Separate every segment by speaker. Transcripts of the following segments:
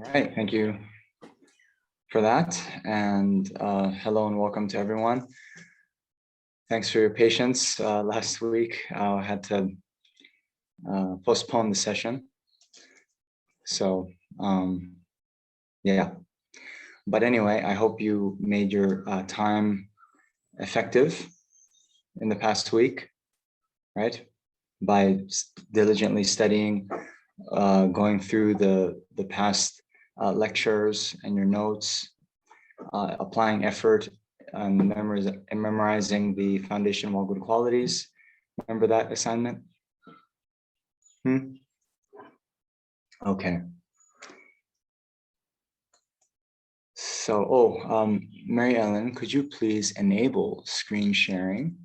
Speaker 1: All right, thank you for that. And hello and welcome to everyone. Thanks for your patience. Last week, I had to postpone the session. So yeah, but anyway, I hope you made your time effective in the past week, right? By diligently studying, going through the past lectures and your notes, applying effort and memorizing the foundation of all good qualities. Remember that assignment? Okay. So, Mary Ellen, could you please enable screen sharing?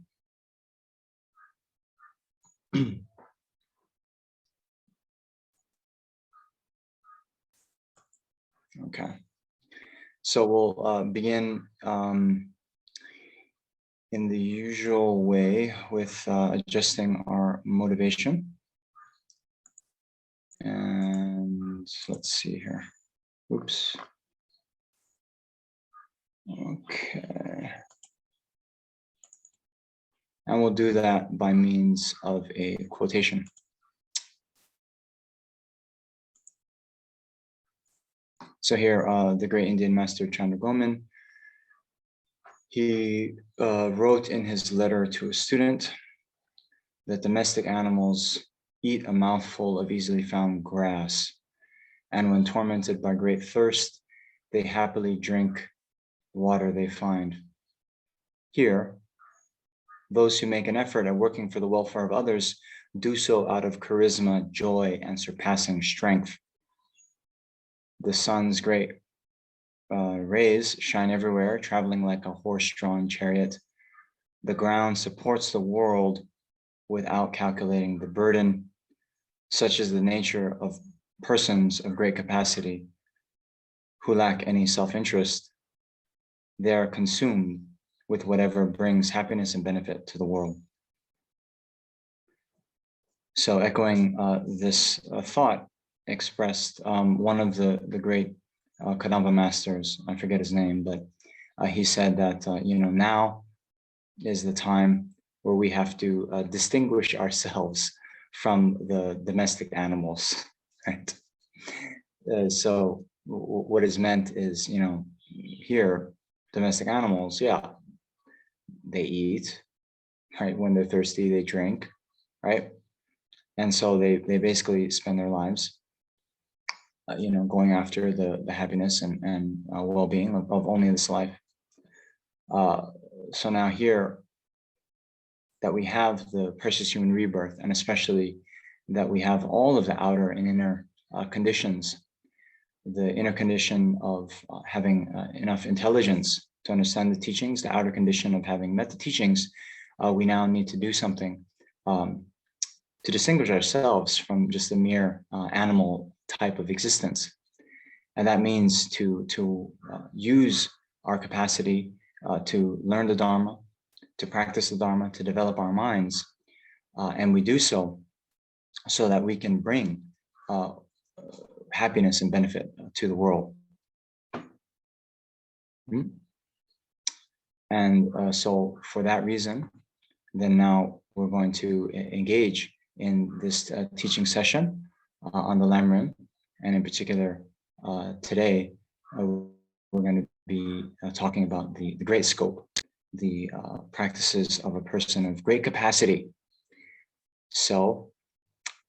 Speaker 1: Okay. So we'll begin in the usual way with adjusting our motivation. And let's see here. Oops. Okay. And we'll do that by means of a quotation. So here, the great Indian master Chandra Goman, he wrote in his letter to a student that domestic animals eat a mouthful of easily found grass, and when tormented by great thirst, they happily drink water they find. Here, those who make an effort at working for the welfare of others do so out of charisma, joy, and surpassing strength. The sun's great rays shine everywhere, traveling like a horse-drawn chariot. The ground supports the world without calculating the burden. Such is the nature of persons of great capacity who lack any self-interest. They are consumed with whatever brings happiness and benefit to the world. So echoing this thought expressed one of the great Kadamba masters, I forget his name, but he said that, now is the time where we have to distinguish ourselves from the domestic animals, right? So what is meant is, here, domestic animals, yeah, they eat, right? When they're thirsty, they drink, right? And so they basically spend their lives, going after the happiness and well-being of only this life. So now here that we have the precious human rebirth, and especially that we have all of the outer and inner conditions, the inner condition of having enough intelligence to understand the teachings, the outer condition of having met the teachings, we now need to do something to distinguish ourselves from just a mere animal type of existence. And that means to use our capacity to learn the Dharma, to practice the Dharma, to develop our minds. And we do so that we can bring happiness and benefit to the world. And so for that reason, then now we're going to engage in this teaching session on the Lamrim. And in particular, today, we're going to be talking about the great scope, the practices of a person of great capacity. So,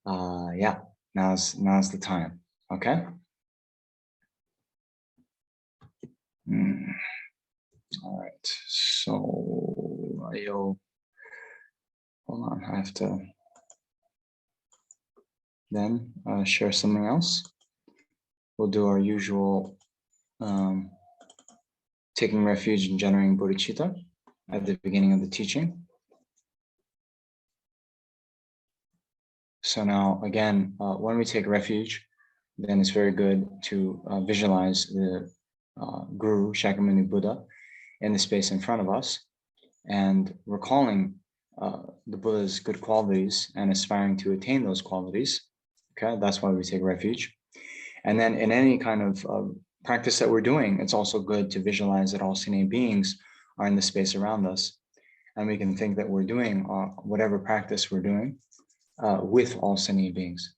Speaker 1: yeah, now's the time. Okay. All right. So, hold on. I have to then share something else. We'll do our usual taking refuge in generating Bodhichitta at the beginning of the teaching. So now, again, when we take refuge, then it's very good to visualize the Guru, Shakyamuni Buddha, in the space in front of us, and recalling the Buddha's good qualities and aspiring to attain those qualities. Okay, that's why we take refuge. And then in any kind of practice that we're doing, it's also good to visualize that all sentient beings are in the space around us. And we can think that we're doing whatever practice we're doing with all sentient beings.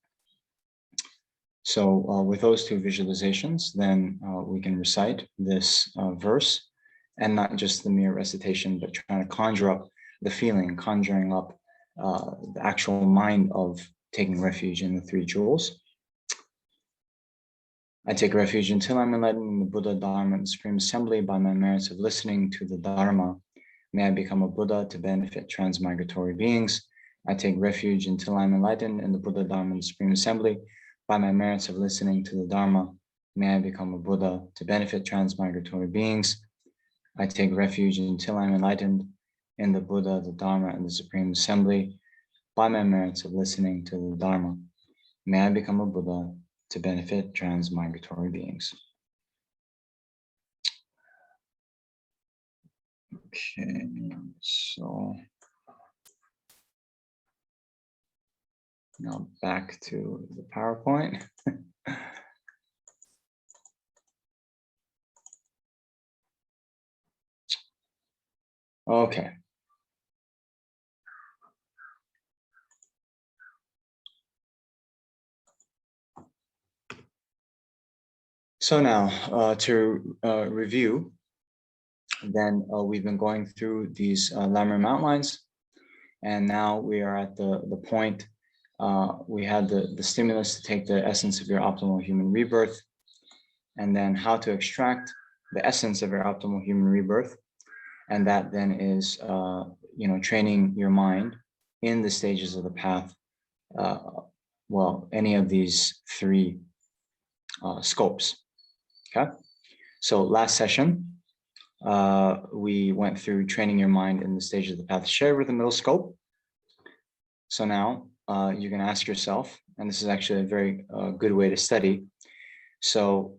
Speaker 1: So with those two visualizations, then we can recite this verse, and not just the mere recitation, but trying to conjure up the feeling, conjuring up the actual mind of taking refuge in the three jewels. I take refuge until I'm enlightened in the Buddha, Dharma, and Supreme Assembly by my merits of listening to the Dharma. May I become a Buddha to benefit transmigratory beings. I take refuge until I'm enlightened in the Buddha, Dharma, and Supreme Assembly by my merits of listening to the Dharma. May I become a Buddha to benefit transmigratory beings. I take refuge until I'm enlightened in the Buddha, the Dharma, and the Supreme Assembly by my merits of listening to the Dharma. May I become a Buddha to benefit transmigratory beings. Okay, so now back to the PowerPoint. Okay. So now to review, then we've been going through these Lamrim outlines, and now we are at the point, we had the stimulus to take the essence of your optimal human rebirth, and then how to extract the essence of your optimal human rebirth. And that then is, training your mind in the stages of the path. Well, any of these three scopes. Okay. So last session, we went through training your mind in the stages of the path shared with the middle scope. So now you can ask yourself, and this is actually a very good way to study. So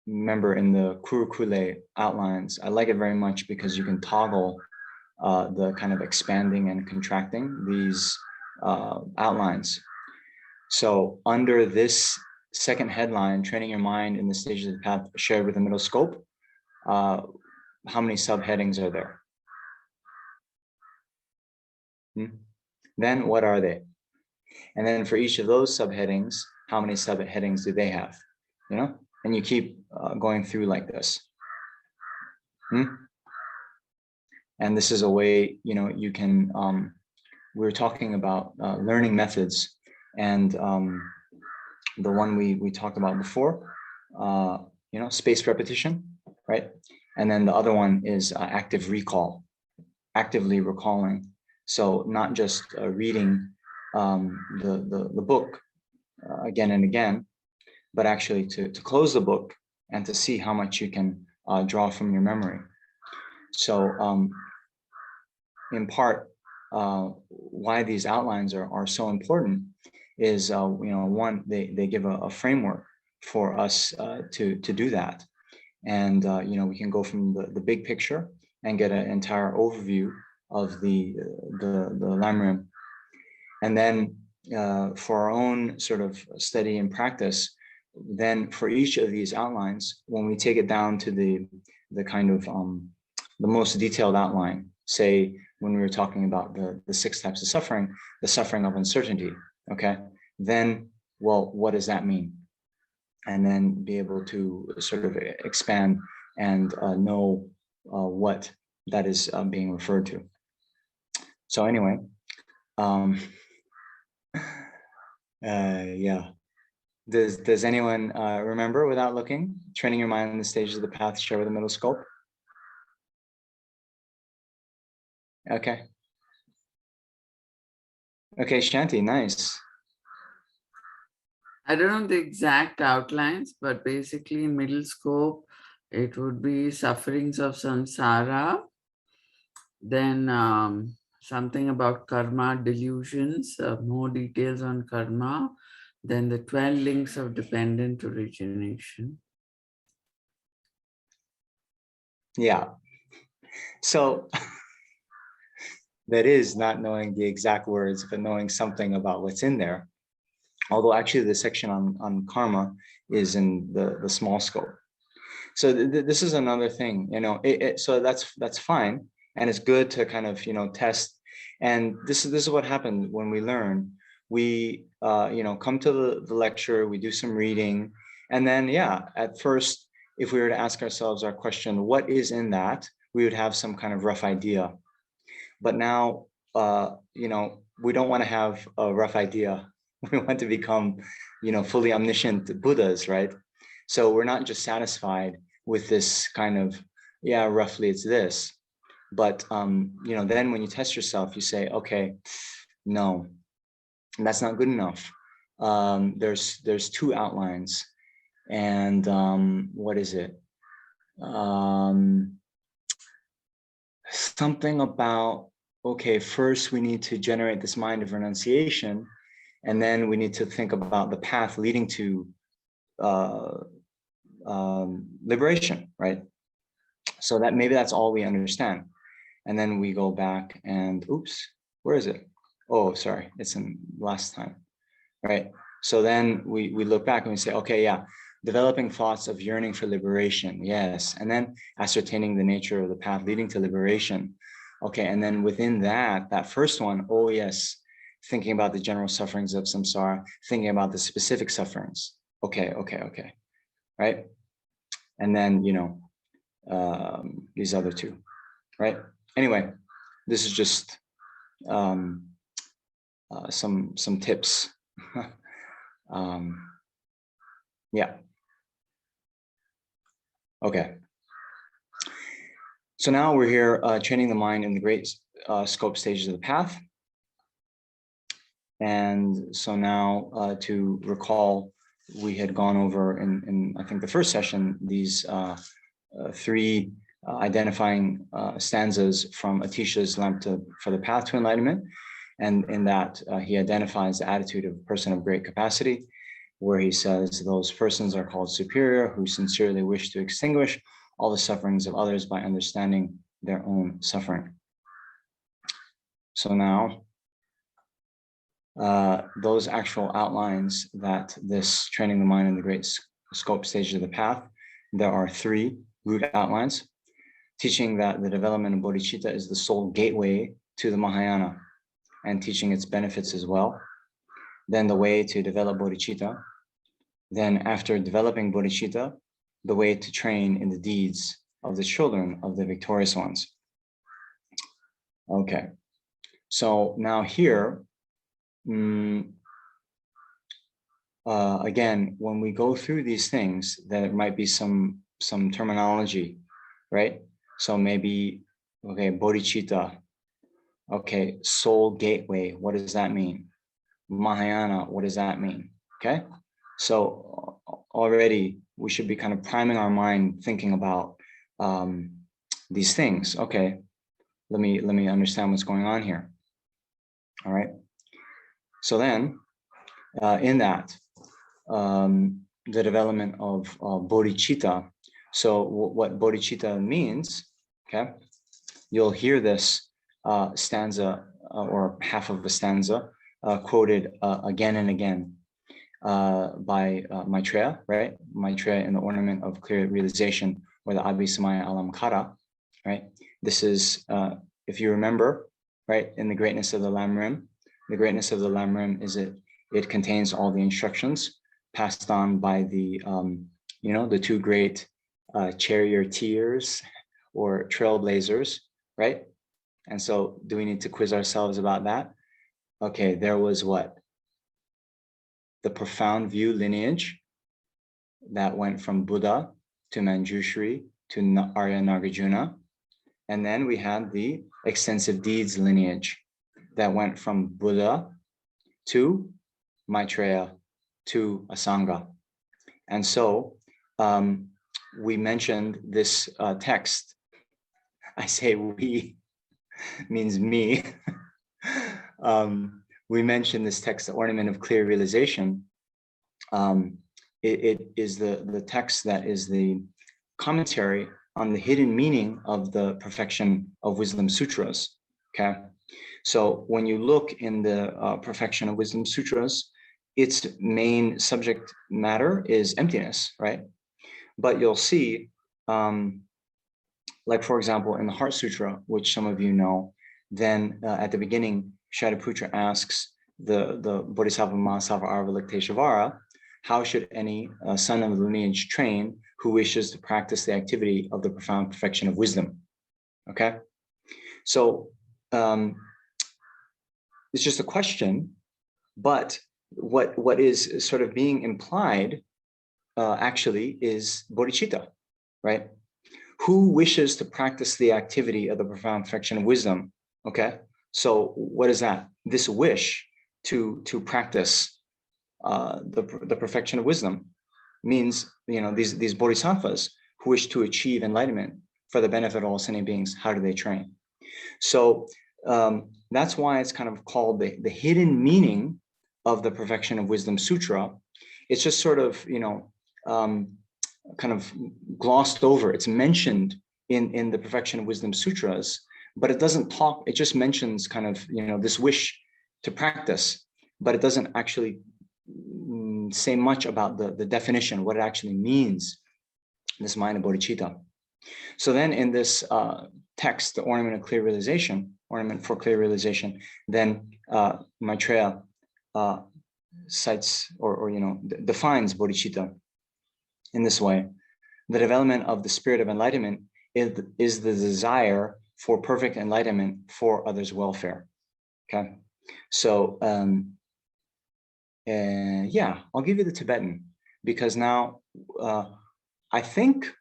Speaker 1: remember in the Kurukule outlines, I like it very much because you can toggle the kind of expanding and contracting these outlines. So under this second headline, training your mind in the stages of the path shared with the middle scope, how many subheadings are there? Then what are they? And then for each of those subheadings, how many subheadings do they have? You know, and you keep going through like this. And this is a way, you can, we're talking about learning methods, and the one we talked about before, spaced repetition, right? And then the other one is active recall, actively recalling. So not just reading the book again and again, but actually to close the book and to see how much you can draw from your memory. So in part, why these outlines are so important is, one, they give a framework for us to do that. And, we can go from the big picture and get an entire overview of the Lamrim. And then for our own sort of study and practice, then for each of these outlines, when we take it down to the kind of the most detailed outline, say when we were talking about the 6 types of suffering, the suffering of uncertainty, okay, then, well, what does that mean? And then be able to sort of expand and know what that is being referred to. So anyway, yeah. Does anyone remember without looking, training your mind in the stages of the path share with the middle scope? Okay. Okay, Shanti, nice.
Speaker 2: I don't know the exact outlines, but basically in middle scope, it would be sufferings of samsara, then something about karma delusions, more details on karma, then the 12 links of dependent origination.
Speaker 1: Yeah. So that is not knowing the exact words, but knowing something about what's in there. although actually the section on karma is in the small scope. So this is another thing, so that's fine. And it's good to kind of, test. And this is what happens when we learn. We, come to the lecture, we do some reading. And then, yeah, at first, if we were to ask ourselves our question, what is in that? We would have some kind of rough idea. But now, we don't want to have a rough idea. We want to become, fully omniscient Buddhas, right? So we're not just satisfied with this kind of, yeah, roughly it's this. But, then when you test yourself, you say, okay, no, that's not good enough. There's two outlines. And what is it? Something about, okay, first we need to generate this mind of renunciation, and then we need to think about the path leading to liberation, right? So that maybe that's all we understand. And then we go back and, oops, where is it? Oh, sorry, it's in last time, right? So then we look back and we say, okay, yeah, developing thoughts of yearning for liberation, yes. And then ascertaining the nature of the path leading to liberation. Okay, and then within that first one, oh yes, thinking about the general sufferings of samsara, thinking about the specific sufferings. Okay, right? And then, these other two, right? Anyway, this is just some tips. Yeah. Okay. So now we're here training the mind in the great scope stages of the path. And so now to recall, we had gone over in I think the first session, these three identifying stanzas from Atisha's Lamp for the Path to Enlightenment. And in that he identifies the attitude of a person of great capacity, where he says those persons are called superior who sincerely wish to extinguish all the sufferings of others by understanding their own suffering. So now, those actual outlines that this training the mind in the great scope stages of the path, there are three root outlines, teaching that the development of Bodhichitta is the sole gateway to the Mahayana, and teaching its benefits as well. Then the way to develop Bodhichitta. Then after developing Bodhichitta, the way to train in the deeds of the children of the victorious ones. Okay, so now here, again, when we go through these things, there might be some terminology, right? So maybe, okay, Bodhichitta, okay, soul gateway, what does that mean? Mahayana, what does that mean? Okay, so already we should be kind of priming our mind, thinking about these things. Okay, let me understand what's going on here. All right. So then, in that, the development of bodhicitta. So what bodhicitta means, okay, you'll hear this stanza or half of the stanza quoted again and again by Maitreya, right? Maitreya in the Ornament of Clear Realization, or the Abhisamaya Alamkara, right? This is, if you remember, right, in the greatness of the Lamrim, the greatness of the Lamrim is it contains all the instructions passed on by the, the two great charioteers or trailblazers, right? And so do we need to quiz ourselves about that? Okay, there was what? The profound view lineage that went from Buddha to Manjushri to Arya Nagarjuna. And then we had the extensive deeds lineage that went from Buddha to Maitreya to Asanga. And so we mentioned this text. I say we, means me. We mentioned this text, the Ornament of Clear Realization. It is the text that is the commentary on the hidden meaning of the Perfection of Wisdom Sutras, okay? So when you look in the Perfection of Wisdom Sutras, its main subject matter is emptiness, right? But you'll see, like for example, in the Heart Sutra, which some of you know, then at the beginning, Shariputra asks the Bodhisattva Mahasattva Avalokiteshvara, how should any son of the lineage train who wishes to practice the activity of the profound perfection of wisdom? Okay, so it's just a question, but what is sort of being implied actually is bodhicitta, right? Who wishes to practice the activity of the profound perfection of wisdom? Okay, so what is that? This wish to practice the perfection of wisdom means, you know, these bodhisattvas who wish to achieve enlightenment for the benefit of all sentient beings. How do they train? So that's why it's kind of called the hidden meaning of the Perfection of Wisdom Sutra. It's just sort of, you know, kind of glossed over. It's mentioned in the Perfection of Wisdom Sutras, but it doesn't talk, it just mentions kind of, you know, this wish to practice, but it doesn't actually say much about the definition, what it actually means, this mind of bodhicitta. So then in this text, the ornament of clear realization, ornament for clear realization, then Maitreya cites or you know, defines bodhicitta in this way. The development of the spirit of enlightenment is the desire for perfect enlightenment for others' welfare. Okay, so yeah, I'll give you the Tibetan, because now I think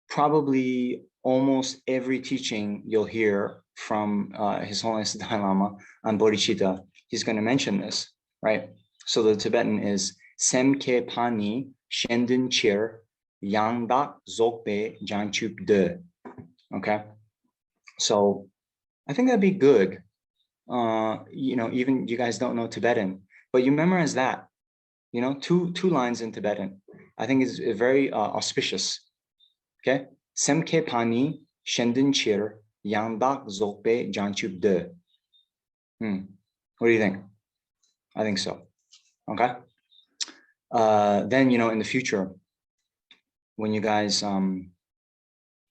Speaker 1: probably almost every teaching you'll hear from His Holiness the Dalai Lama on bodhicitta, he's going to mention this, right? So the Tibetan is Semke Pani Shendun Chir Yangdak Zokbe Janchup De. Okay, so I think that'd be good. You know, even you guys don't know Tibetan, but you memorize that. You know, two lines in Tibetan. I think is very auspicious. Okay, Semke Pani Shendun Chir Yangdak Zokbe Janchup De. What do you think? I think so. Okay. Then, you know, in the future, when you guys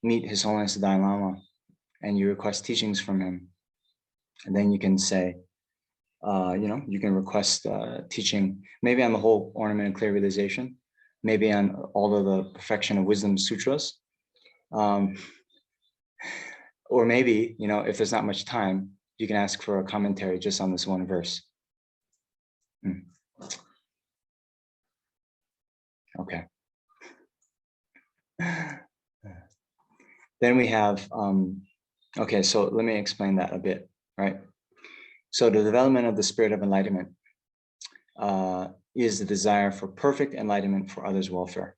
Speaker 1: meet His Holiness the Dalai Lama and you request teachings from him, and then you can say, you know, you can request teaching, maybe on the whole ornament and clear realization, maybe on all of the Perfection of Wisdom Sutras, or maybe, you know, if there's not much time, you can ask for a commentary just on this one verse. Okay. Then we have, okay, so let me explain that a bit, right? So the development of the spirit of enlightenment is the desire for perfect enlightenment for others' welfare.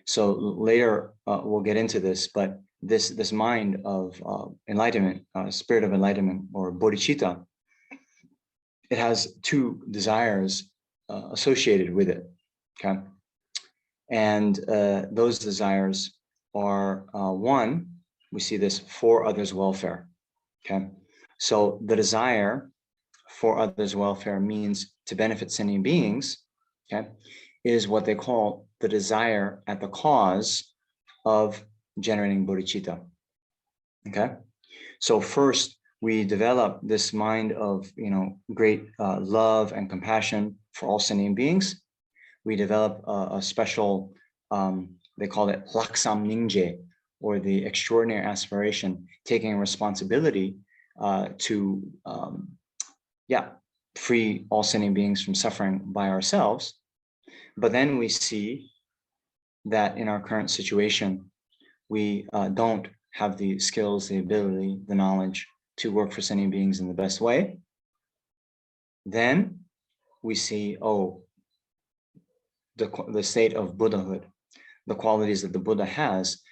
Speaker 1: So later we'll get into this, but this mind of enlightenment, spirit of enlightenment, or bodhicitta, it has two desires associated with it, okay? And those desires are one, we see this for others' welfare, okay? So the desire for others' welfare means to benefit sentient beings, okay, is what they call the desire at the cause of generating bodhicitta, okay? So first, we develop this mind of, you know, great love and compassion for all sentient beings. We develop a special, they call it laksam ningje, or the extraordinary aspiration, taking responsibility to, yeah, free all sentient beings from suffering by ourselves. But then we see that in our current situation, we don't have the skills, the ability, the knowledge to work for sentient beings in the best way. Then we see, oh, the state of Buddhahood, the qualities that the Buddha has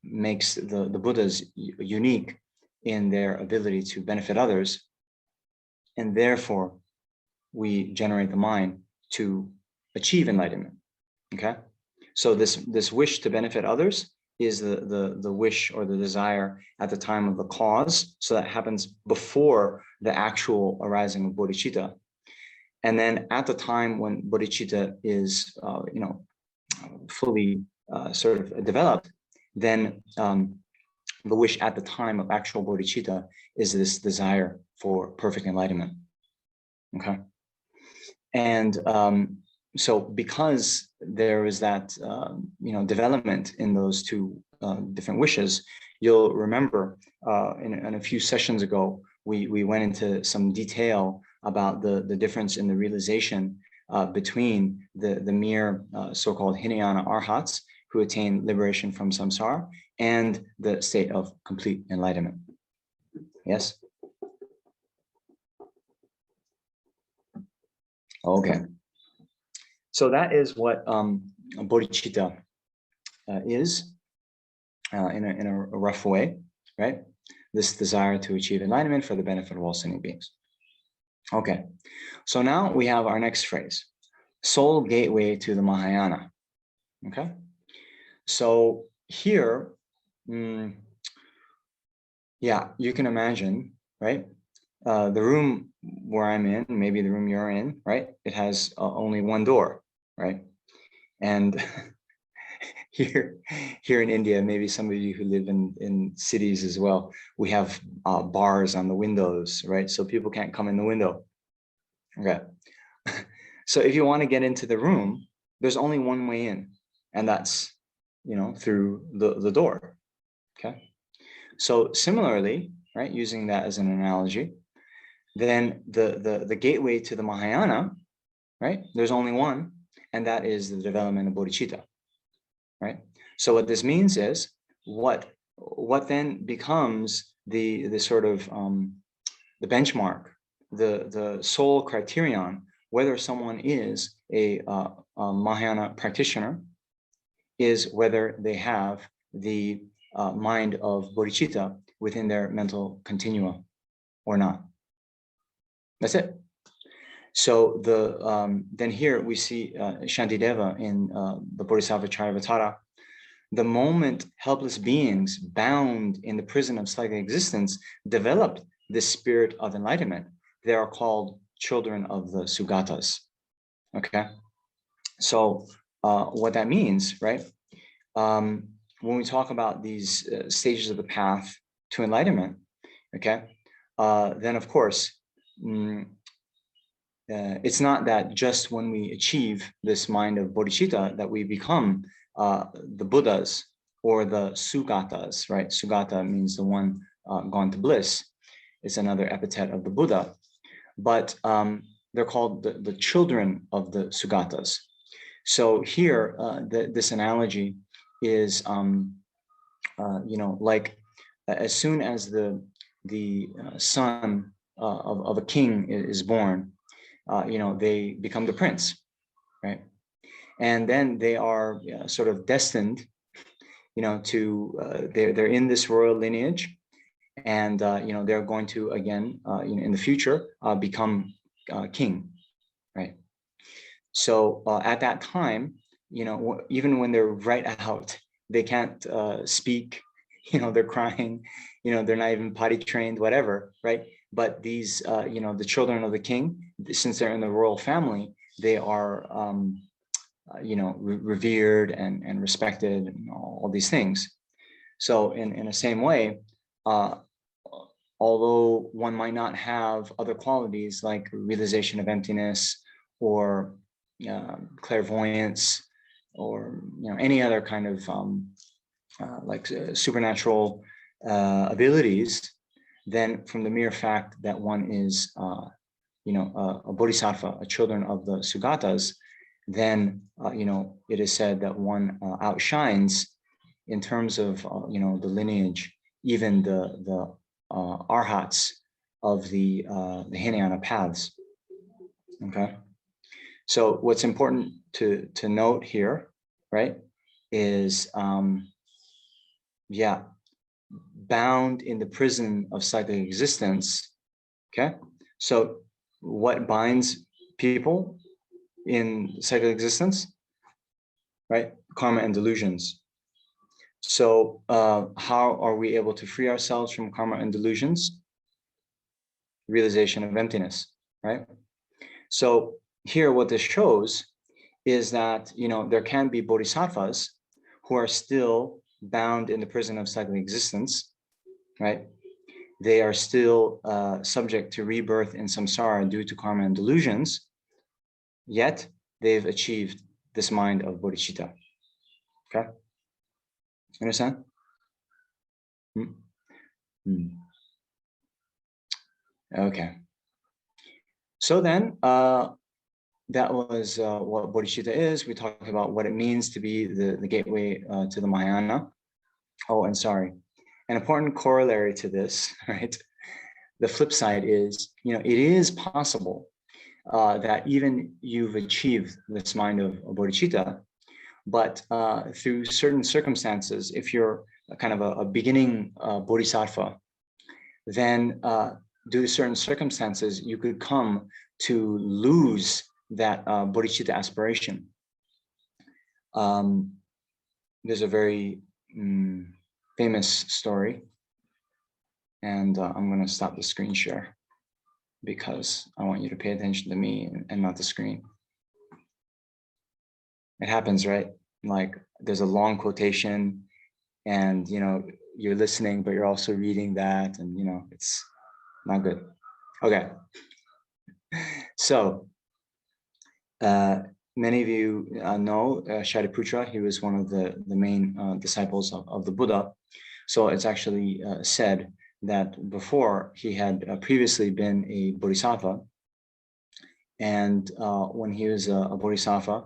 Speaker 1: makes the Buddhas unique in their ability to benefit others. And therefore, we generate the mind to achieve enlightenment, okay? So this wish to benefit others is the wish or the desire at the time of the cause. So that happens before the actual arising of bodhicitta. And then at the time when bodhicitta is, fully sort of developed, then the wish at the time of actual bodhicitta is this desire for perfect enlightenment. Okay. And so because there is that, development in those two different wishes, you'll remember in a few sessions ago, we went into some detail about the difference in the realization between the mere so-called Hinayana arhats who attain liberation from samsara and the state of complete enlightenment. Yes? Okay. So that is what bodhicitta is in a rough way, right? This desire to achieve enlightenment for the benefit of all sentient beings. Okay, so now we have our next phrase, sole gateway to the Mahayana. Okay, so here, yeah, you can imagine, right? The room where I'm in, maybe the room you're in, right? It has only one door, right? And here in India, maybe some of you who live in cities as well, we have bars on the windows, right? So people can't come in the window. Okay. So if you want to get into the room, there's only one way in, and that's, through the door. Okay. So similarly, right, using that as an analogy, then the gateway to the Mahayana, right, there's only one, and that is the development of bodhicitta. Right. So what this means is what then becomes the sort of the benchmark, the sole criterion whether someone is a Mahayana practitioner is whether they have the mind of bodhicitta within their mental continua or not. That's it. So then here we see Shantideva in the Bodhisattva Charyavatara. The moment helpless beings bound in the prison of psychic existence developed this spirit of enlightenment, they are called children of the Tsugatas. Okay, so what that means, right? When we talk about these stages of the path to enlightenment, okay, then of course, it's not that just when we achieve this mind of bodhicitta that we become the Buddhas or the Tsugatas, right? Tsugata means the one gone to bliss. It's another epithet of the Buddha, but they're called the children of the Tsugatas. So here, this analogy is, like as soon as the son of a king is born, they become the prince, right? And then they are sort of destined, to they're in this royal lineage, and they're going to again, in the future, become king, right? So at that time, even when they're right out, they can't speak. They're crying. They're not even potty trained, whatever, right? But these, the children of the king, since they're in the royal family, they are, revered and respected, and all these things. So in the same way, although one might not have other qualities like realization of emptiness or clairvoyance or any other kind of supernatural abilities, then from the mere fact that one is a bodhisattva, a children of the Tsugatas, then it is said that one outshines in terms of the lineage even the arhats of the Hinayana paths. Okay, so what's important to note here, right, is bound in the prison of psychic existence. Okay, so what binds people in psychic existence, right? Karma and delusions. So how are we able to free ourselves from karma and delusions? Realization of emptiness, right? So here, what this shows is that, there can be bodhisattvas who are still bound in the prison of cyclic existence, right? They are still subject to rebirth in samsara due to karma and delusions, yet they've achieved this mind of bodhicitta. Okay? Understand? Okay. So then, that was what bodhicitta is. We talked about what it means to be the gateway to the Mahayana. Oh, and sorry. An important corollary to this, right? The flip side is, it is possible that even you've achieved this mind of bodhicitta, but through certain circumstances, if you're kind of a beginning bodhisattva, then due to certain circumstances, you could come to lose that bodhicitta aspiration. There's a very famous story, and I'm going to stop the screen share because I want you to pay attention to me and not the screen. It happens, right? Like there's a long quotation and, you're listening, but you're also reading that, and, it's not good. Okay. So many of you know Shariputra. He was one of the main disciples of the Buddha. So it's actually said that before he had previously been a bodhisattva, and when he was a bodhisattva,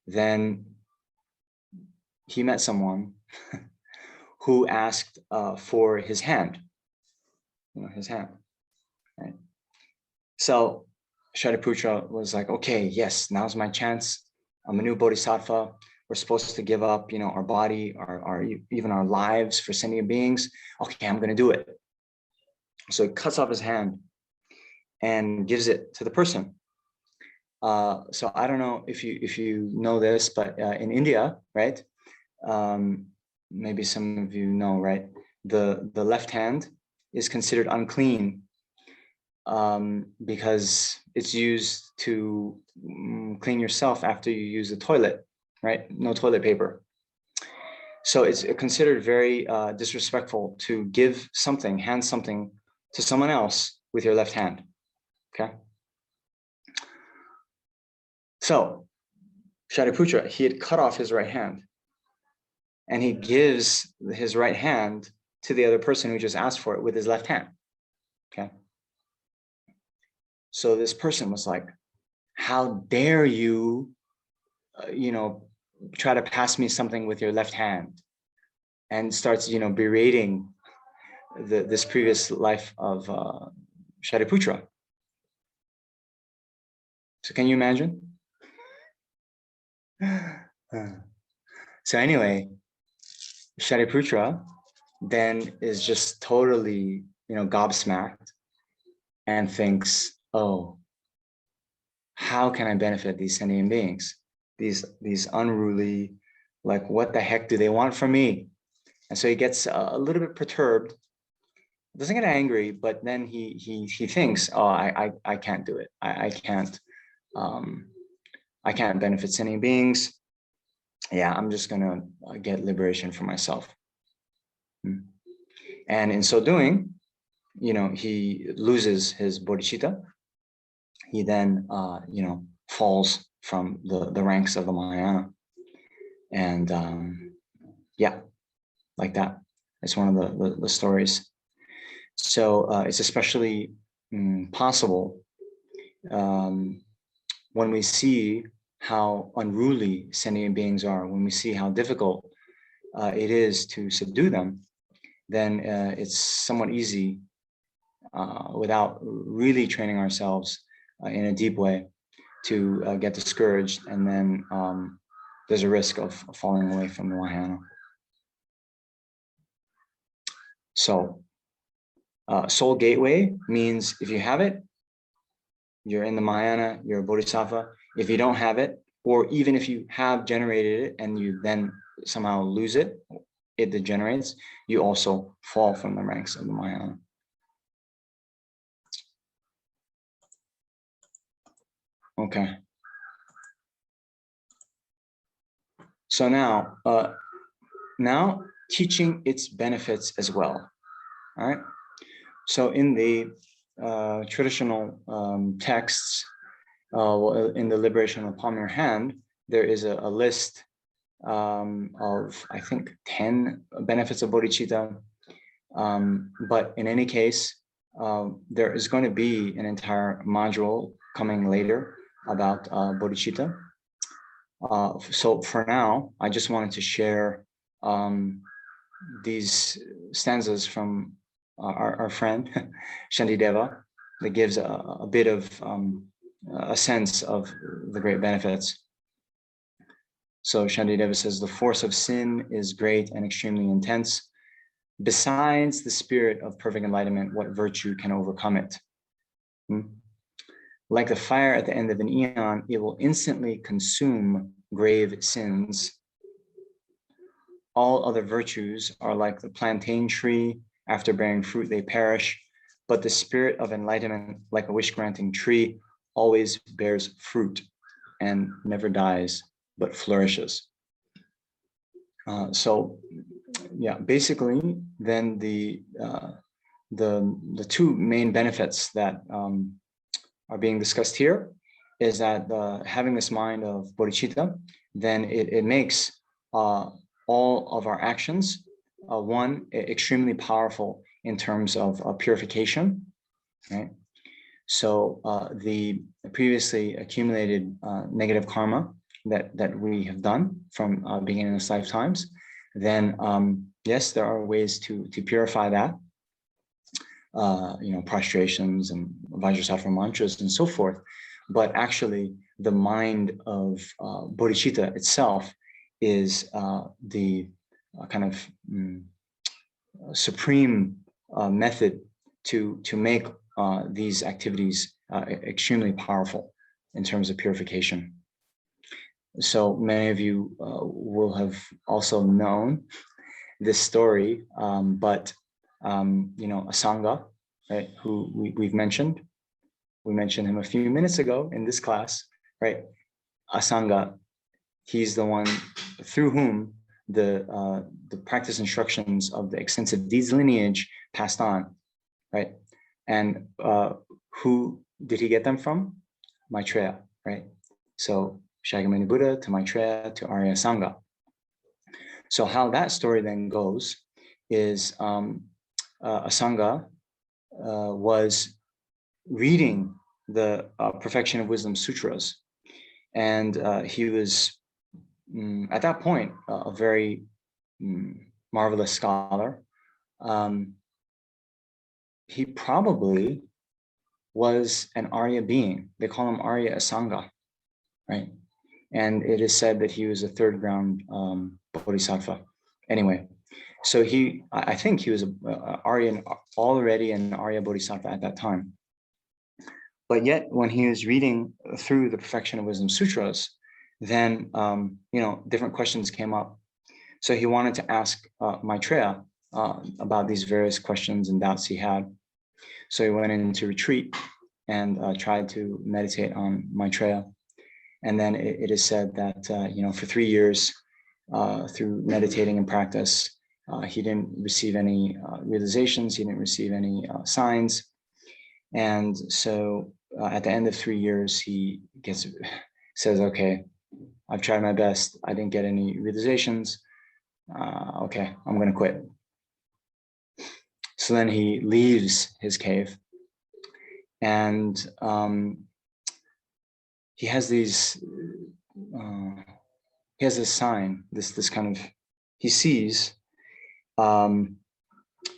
Speaker 1: then he met someone who asked for his hand, his hand, right? So Shariputra was like, okay, yes, now's my chance. I'm a new bodhisattva. We're supposed to give up, our body, our even our lives for sentient beings. Okay, I'm going to do it. So he cuts off his hand and gives it to the person. So I don't know if you know this, but in India, right? Maybe some of you know, right? The left hand is considered unclean because it's used to clean yourself after you use the toilet, right? No toilet paper. So it's considered very disrespectful to give something, hand something to someone else with your left hand, okay? So Shariputra, he had cut off his right hand, and he gives his right hand to the other person who just asked for it with his left hand, okay? So this person was like, how dare you, try to pass me something with your left hand, and starts, berating this previous life of Shariputra. So can you imagine? So anyway, Shariputra then is just totally, gobsmacked and thinks, oh, how can I benefit these sentient beings? These unruly, like, what the heck do they want from me? And so he gets a little bit perturbed, doesn't get angry, but then he thinks, oh, I can't do it. I can't benefit sentient beings. Yeah, I'm just gonna get liberation for myself. And in so doing, he loses his bodhicitta. He then, falls from the ranks of the Mahayana. And yeah, like that. It's one of the stories. So it's especially possible when we see how unruly sentient beings are, when we see how difficult it is to subdue them, then it's somewhat easy without really training ourselves in a deep way to get discouraged, and then there's a risk of falling away from the Mahayana. So soul gateway means if you have it, you're in the Mahayana, you're a bodhisattva. If you don't have it, or even if you have generated it and you then somehow lose it, it degenerates, you also fall from the ranks of the Mahayana. Okay. So now teaching its benefits as well. All right. So in the traditional texts, in the Liberation of the Palm of Your Hand, there is a list of, I think, 10 benefits of bodhicitta. But in any case, there is going to be an entire module coming later about bodhicitta. So for now, I just wanted to share these stanzas from our friend Shantideva that gives a bit of a sense of the great benefits. So Shantideva says, the force of sin is great and extremely intense. Besides the spirit of perfect enlightenment, what virtue can overcome it? Like the fire at the end of an eon, it will instantly consume grave sins. All other virtues are like the plantain tree. After bearing fruit, they perish. But the spirit of enlightenment, like a wish-granting tree, always bears fruit and never dies, but flourishes. So, yeah, basically, then the two main benefits that are being discussed here is that having this mind of bodhicitta, then it makes all of our actions, one, extremely powerful in terms of purification, right? So the previously accumulated negative karma that we have done from beginning of lifetimes, then yes, there are ways to purify that. Prostrations and Vajrasattva mantras and so forth. But actually, the mind of bodhicitta itself is the kind of supreme method to make these activities extremely powerful in terms of purification. So many of you will have also known this story, but Asanga, right, who we've mentioned. We mentioned him a few minutes ago in this class, right? Asanga, he's the one through whom the practice instructions of the extensive deeds lineage passed on, right? And who did he get them from? Maitreya, right? So Shakyamuni Buddha to Maitreya to Arya Sangha. So how that story then goes is Asanga was reading the Perfection of Wisdom Sutras, and he was at that point a very marvelous scholar. He probably was an Arya being. They call him Arya Asanga, right? And it is said that he was a third ground bodhisattva. Anyway, so I think he was already an Arya bodhisattva at that time. But yet, when he was reading through the Perfection of Wisdom Sutras, then different questions came up. So he wanted to ask Maitreya about these various questions and doubts he had. So he went into retreat and tried to meditate on Maitreya. And then it is said that for 3 years, through meditating and practice, he didn't receive any realizations. He didn't receive any signs. And so at the end of 3 years, he says, okay, I've tried my best. I didn't get any realizations. Okay, I'm going to quit. So then he leaves his cave, and he has this sign, this kind of, he sees, I'm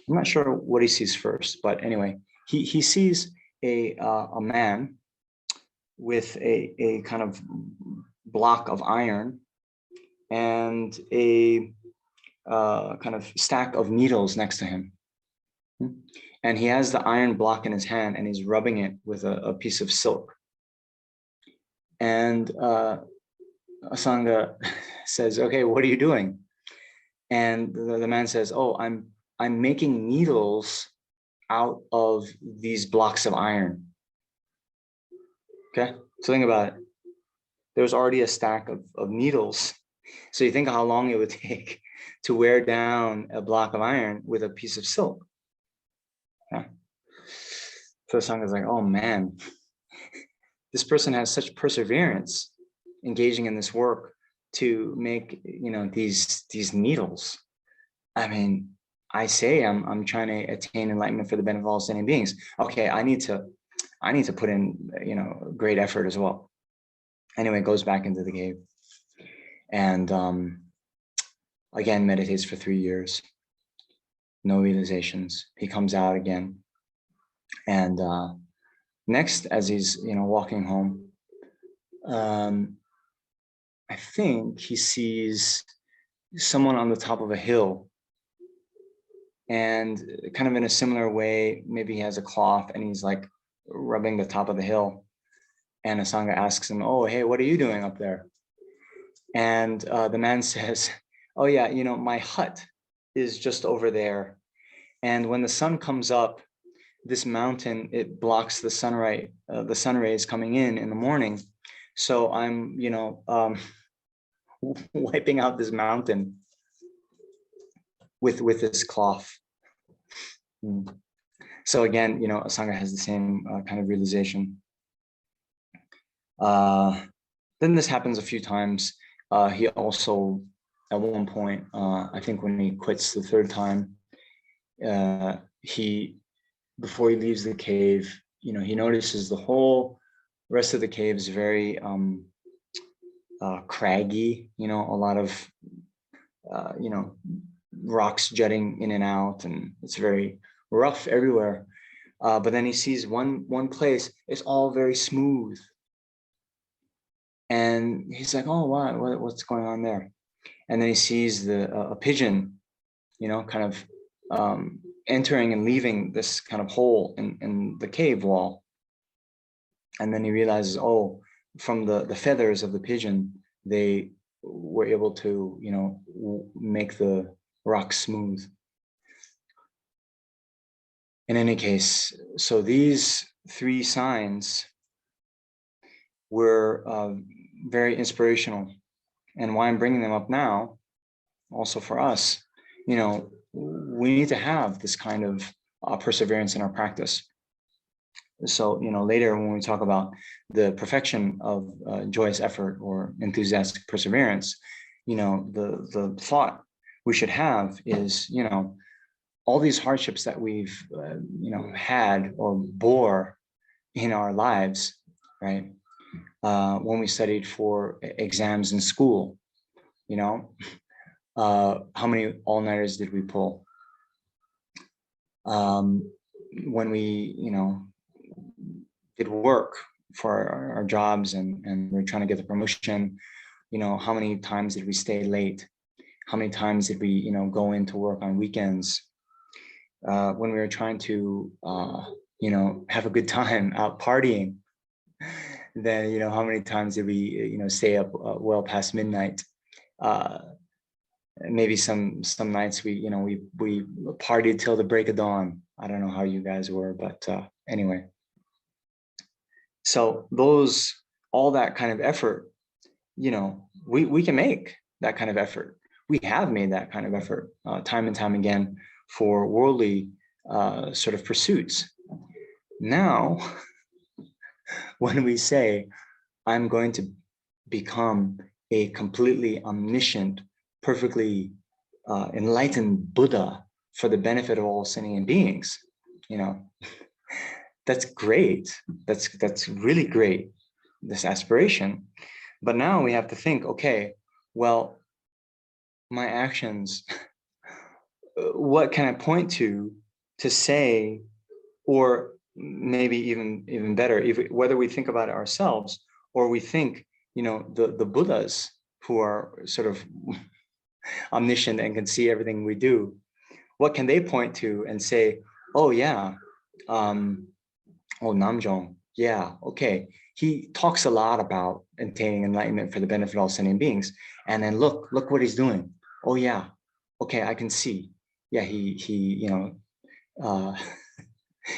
Speaker 1: not sure what he sees first, but anyway, he sees a man with a kind of block of iron and a kind of stack of needles next to him. And he has the iron block in his hand and he's rubbing it with a piece of silk. And Asanga says, okay, what are you doing? And the man says, oh, I'm making needles out of these blocks of iron. Okay, so think about it. there was already a stack of needles. So you think how long it would take to wear down a block of iron with a piece of silk. Yeah. So the Sangha is like, oh man, this person has such perseverance engaging in this work to make, these needles. I mean, I say I'm trying to attain enlightenment for the benefit of all sentient beings. Okay, I need to put in, great effort as well. Anyway, goes back into the cave and again meditates for 3 years. No realizations. He comes out again, and next, as he's walking home, I think he sees someone on the top of a hill, and kind of in a similar way, maybe he has a cloth and he's like rubbing the top of the hill, and a Sangha asks him, oh, hey, what are you doing up there? And the man says, oh yeah, my hut is just over there, and when the sun comes up, this mountain, it blocks the sunlight, the sun rays coming in the morning. So I'm, wiping out this mountain with this cloth. So again, a Sangha has the same kind of realization. Then this happens a few times. He also, at one point, I think when he quits the third time, before he leaves the cave, he notices the whole rest of the cave is very craggy, a lot of, rocks jutting in and out, and it's very rough everywhere. But then he sees one place, it's all very smooth. And he's like, oh, wow, what's going on there? And then he sees a pigeon, kind of entering and leaving this kind of hole in the cave wall. And then he realizes, oh, from the feathers of the pigeon, they were able to, make the rock smooth. In any case, so these 3 signs were very inspirational. And why I'm bringing them up now, also for us, we need to have this kind of perseverance in our practice. So, later when we talk about the perfection of joyous effort or enthusiastic perseverance, the thought we should have is, all these hardships that we've, had or bore in our lives, right? When we studied for exams in school, how many all-nighters did we pull? When we, did work for our jobs and we're trying to get the promotion, how many times did we stay late? How many times did we, go into work on weekends? When we were trying to, have a good time out partying, then, how many times did we, stay up well past midnight? Maybe some nights we partied till the break of dawn. I don't know how you guys were, but anyway. So all that kind of effort, we can make that kind of effort. We have made that kind of effort time and time again for worldly sort of pursuits. Now, when we say, I'm going to become a completely omniscient, perfectly enlightened Buddha for the benefit of all sentient beings, that's great. That's really great, this aspiration. But now we have to think, okay, well, my actions, what can I point to say, or maybe even better, whether we think about it ourselves or we think, the Buddhas who are sort of omniscient and can see everything we do, what can they point to and say, oh yeah, oh, Namjong, yeah, okay. He talks a lot about attaining enlightenment for the benefit of all sentient beings. And then look what he's doing. Oh yeah, okay, I can see. Yeah, he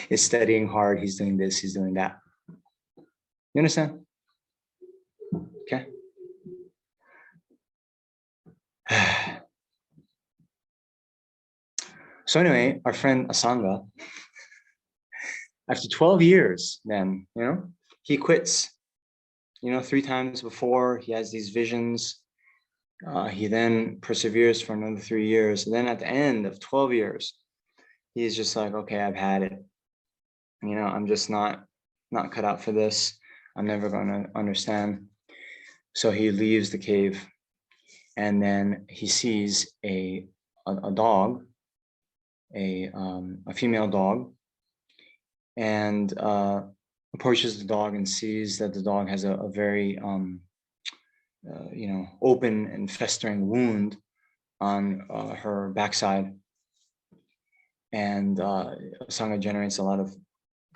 Speaker 1: is studying hard. He's doing this, he's doing that. You understand? Okay. So anyway, our friend Asanga, after 12 years, then, he quits. 3 times before, he has these visions. He then perseveres for another 3 years. And then at the end of 12 years, he's just like, okay, I've had it. I'm just not cut out for this. I'm never going to understand. So he leaves the cave, and then he sees a dog, a female dog, and approaches the dog and sees that the dog has a very open and festering wound on her backside. And Sangha generates a lot of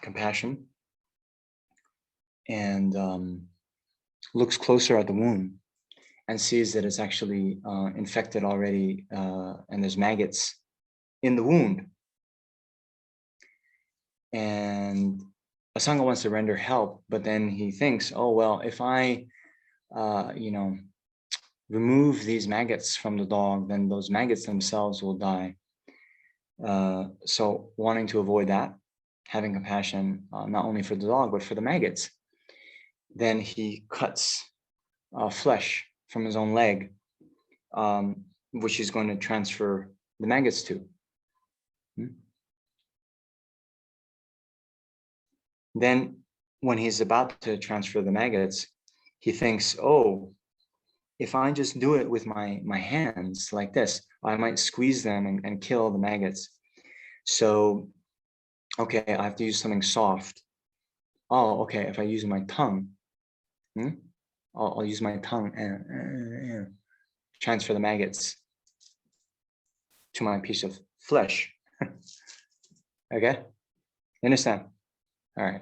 Speaker 1: compassion and looks closer at the wound and sees that it's actually infected already, and there's maggots in the wound. And Asanga wants to render help, but then he thinks, oh, well, if I, remove these maggots from the dog, then those maggots themselves will die. So wanting to avoid that, having compassion, not only for the dog, but for the maggots, then he cuts flesh from his own leg, which he's going to transfer the maggots to. Then when he's about to transfer the maggots, he thinks, oh, if I just do it with my hands like this, I might squeeze them and kill the maggots. So, okay, I have to use something soft. Oh, okay, if I use my tongue, I'll use my tongue and transfer the maggots to my piece of flesh. Okay, you understand? All right,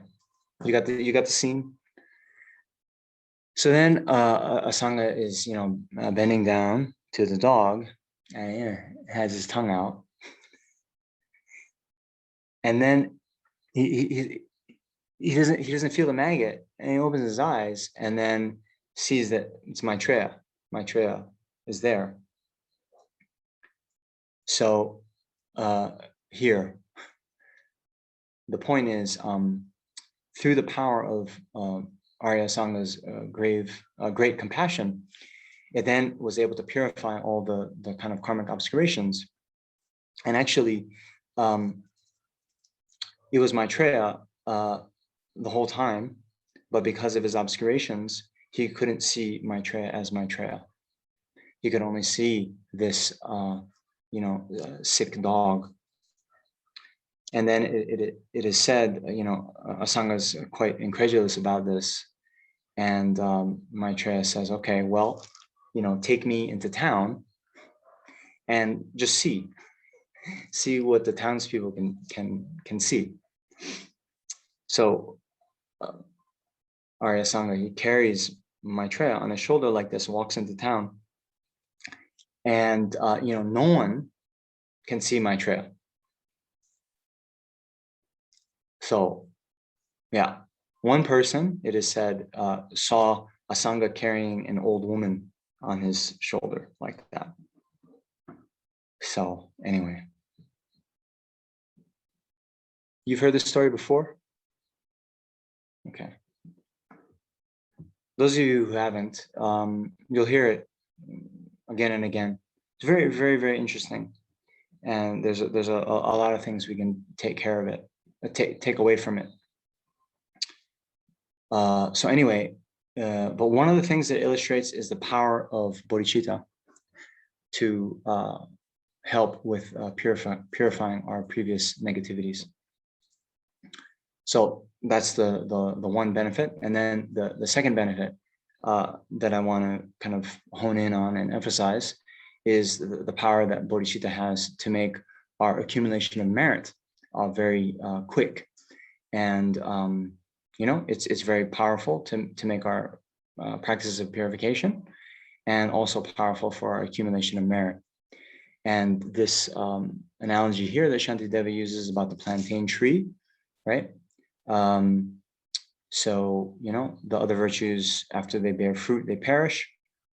Speaker 1: you got the scene. So then Asanga is bending down to the dog and has his tongue out, and then he doesn't feel the maggot, and he opens his eyes and then sees that it's Maitreya. Maitreya is there. So here, the point is, through the power of Arya Sanga's great compassion, it then was able to purify all the kind of karmic obscurations. And actually, it was Maitreya the whole time, but because of his obscurations, he couldn't see Maitreya as Maitreya. He could only see this, sick dog. And then it is said, Asanga's quite incredulous about this. And Maitreya says, okay, well, take me into town and just see what the townspeople can see. So Arya Sangha, he carries Maitreya on his shoulder like this, walks into town, and no one can see Maitreya. So, yeah, one person, it is said, saw Asanga carrying an old woman on his shoulder like that. So, anyway, you've heard this story before? Okay. Those of you who haven't, you'll hear it again and again. It's very, very, very interesting. And there's a lot of things we can take care of it, take away from it. So anyway, but one of the things that illustrates is the power of Bodhichitta to help with purifying our previous negativities. So that's the one benefit. And then the second benefit that I want to kind of hone in on and emphasize is the power that Bodhichitta has to make our accumulation of merit very quick. And it's very powerful to make our practices of purification, and also powerful for our accumulation of merit. And this analogy here that Shantideva uses about the plantain tree, right? So, the other virtues, after they bear fruit, they perish,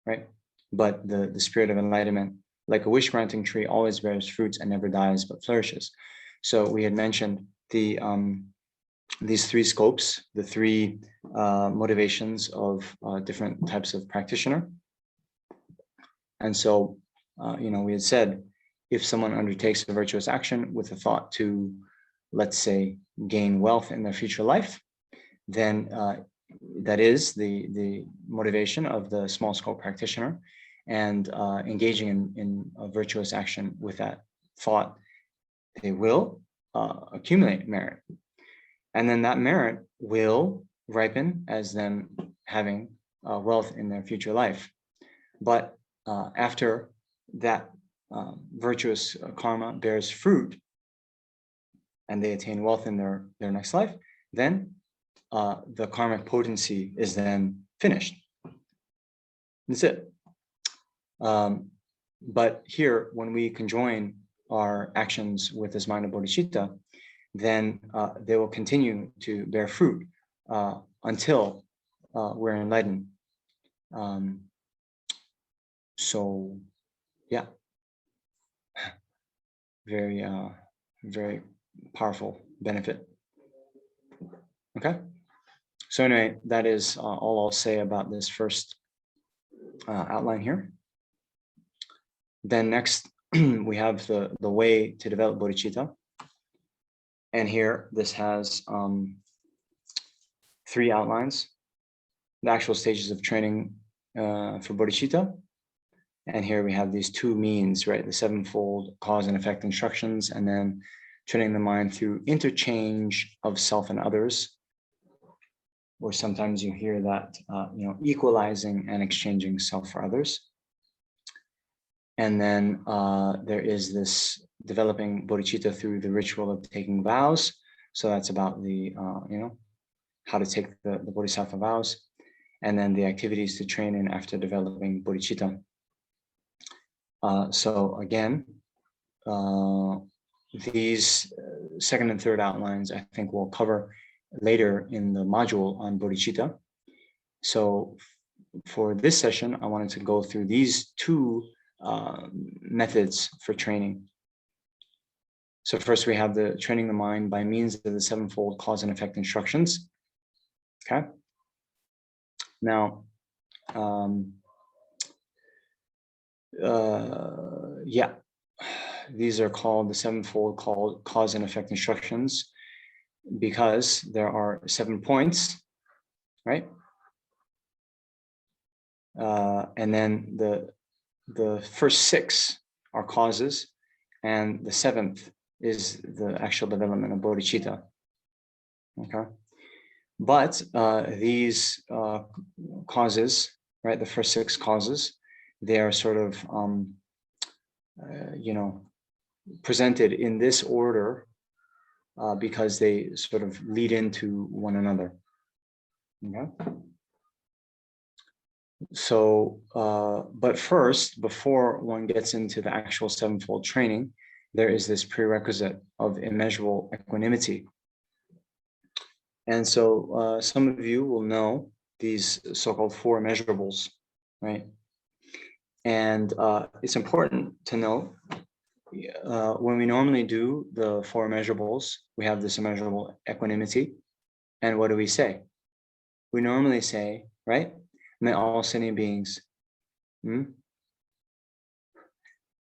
Speaker 1: right? But the spirit of enlightenment like a wish-granting tree always bears fruits and never dies but flourishes. So we had mentioned these three scopes, the three motivations of different types of practitioner. And so, we had said, if someone undertakes a virtuous action with a thought to, let's say, gain wealth in their future life, then that is the motivation of the small scope practitioner, and engaging in a virtuous action with that thought, they will accumulate merit. And then that merit will ripen as them having wealth in their future life. But after that virtuous karma bears fruit and they attain wealth in their next life, then the karmic potency is then finished. That's it. But here, when we conjoin our actions with this mind of bodhicitta, then they will continue to bear fruit until we're enlightened. So, yeah, very, very powerful benefit. Okay. So anyway, that is all I'll say about this first outline here. Then next, we have the way to develop bodhicitta. And here, this has 3 outlines: the actual stages of training for bodhicitta. And here we have these 2 means, right? The 7-fold cause and effect instructions, and then training the mind through interchange of self and others. Or sometimes you hear that, equalizing and exchanging self for others. And then there is this developing bodhicitta through the ritual of taking vows. So that's about the, how to take the bodhisattva vows. And then the activities to train in after developing bodhicitta. So again, these second and third outlines, I think we'll cover later in the module on bodhicitta. So for this session, I wanted to go through these 2 methods for training. So first we have the training the mind by means of the 7-fold cause and effect instructions. Okay. Now, these are called the 7-fold cause and effect instructions because there are 7 points, right? And then the first 6 are causes, and the 7th is the actual development of bodhicitta. Okay, but these causes, right? The first 6 causes, they are sort of presented in this order because they sort of lead into one another. Okay. So, but first, before one gets into the actual 7-fold training, there is this prerequisite of immeasurable equanimity. And so some of you will know these so-called 4 measurables, right? And it's important to know when we normally do the 4 measurables, we have this immeasurable equanimity. And what do we say? We normally say, right? May all sentient beings,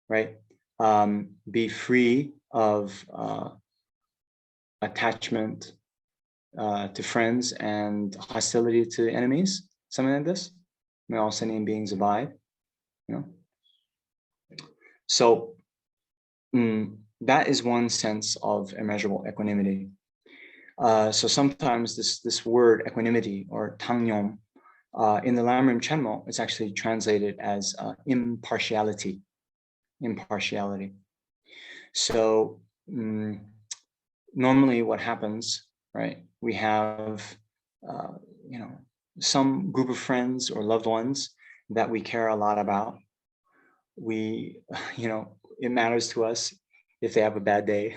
Speaker 1: right, be free of attachment to friends and hostility to enemies, something like this. May all sentient beings abide, So that is one sense of immeasurable equanimity. So sometimes this word equanimity or tangyom, in the Lamrim Chenmo, it's actually translated as impartiality. So normally what happens, right? We have, some group of friends or loved ones that we care a lot about. We, it matters to us if they have a bad day.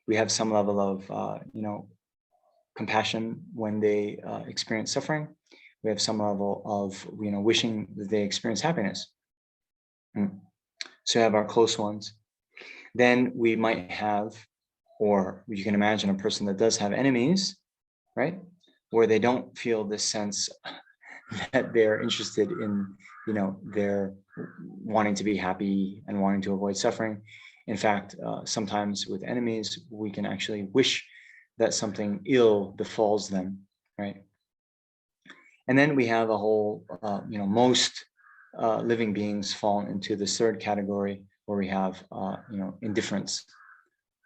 Speaker 1: We have some level of, compassion when they experience suffering. We have some level of, wishing that they experience happiness. So you have our close ones. Then we might have, or you can imagine a person that does have enemies, right? Where they don't feel this sense that they're interested in, they're wanting to be happy and wanting to avoid suffering. In fact, sometimes with enemies, we can actually wish that something ill befalls them, right? And then we have a whole, most living beings fall into the third category where we have, indifference.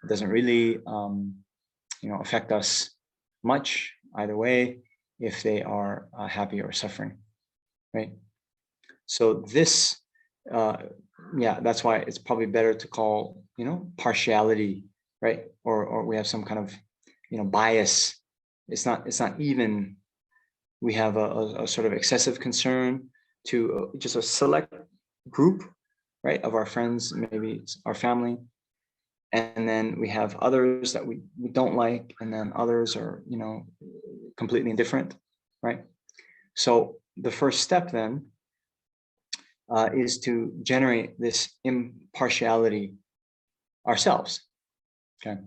Speaker 1: It doesn't really, affect us much either way if they are happy or suffering, right? So this, that's why it's probably better to call, partiality, right? Or we have some kind of, bias. It's not even. We have a sort of excessive concern to just a select group, right, of our friends, maybe it's our family. And then we have others that we don't like, and then others are, completely indifferent, right? So the first step then is to generate this impartiality ourselves, okay?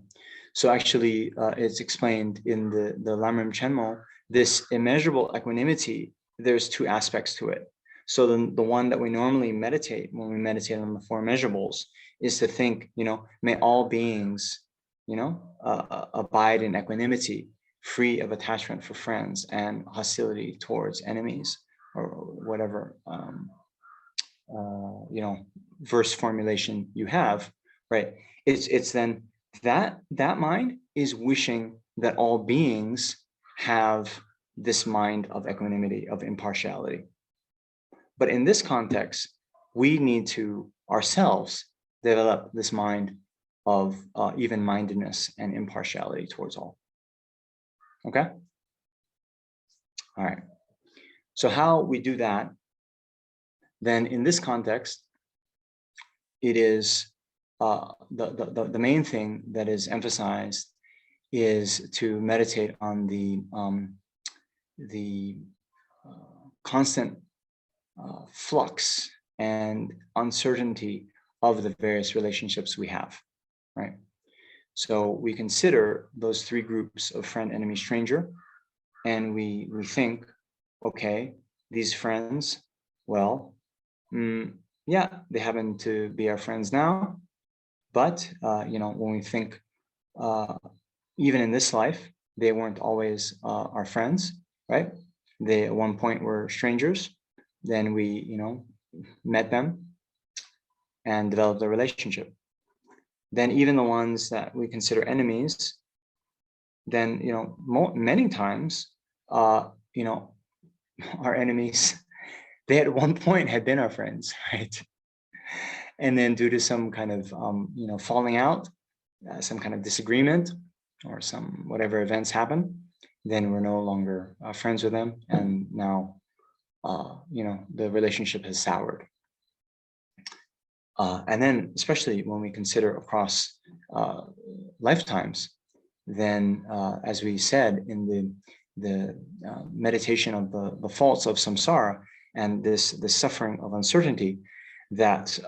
Speaker 1: So actually, it's explained in the Lamrim Chenmo, this immeasurable equanimity, there's two aspects to it. So the one that we normally meditate when we meditate on the four measurables is to think, may all beings, abide in equanimity, free of attachment for friends and hostility towards enemies, or whatever, verse formulation you have, right? It's then that mind is wishing that all beings have this mind of equanimity, of impartiality. But in this context, we need to ourselves develop this mind of even-mindedness and impartiality towards all. Okay? All right. So how we do that, then in this context, it is the main thing that is emphasized is to meditate on the constant flux and uncertainty of the various relationships we have, right? So we consider those three groups of friend, enemy, stranger, and we think, okay, these friends, well, yeah, they happen to be our friends now, but when we think, even in this life, they weren't always our friends, right? They at one point were strangers. Then we, met them and developed a relationship. Then even the ones that we consider enemies, then, many times, our enemies, they at one point had been our friends, right? And then due to some kind of, falling out, some kind of disagreement, or some whatever events happen, then we're no longer friends with them, and now the relationship has soured. And then especially when we consider across lifetimes, then as we said in the meditation of the faults of samsara and this suffering of uncertainty, that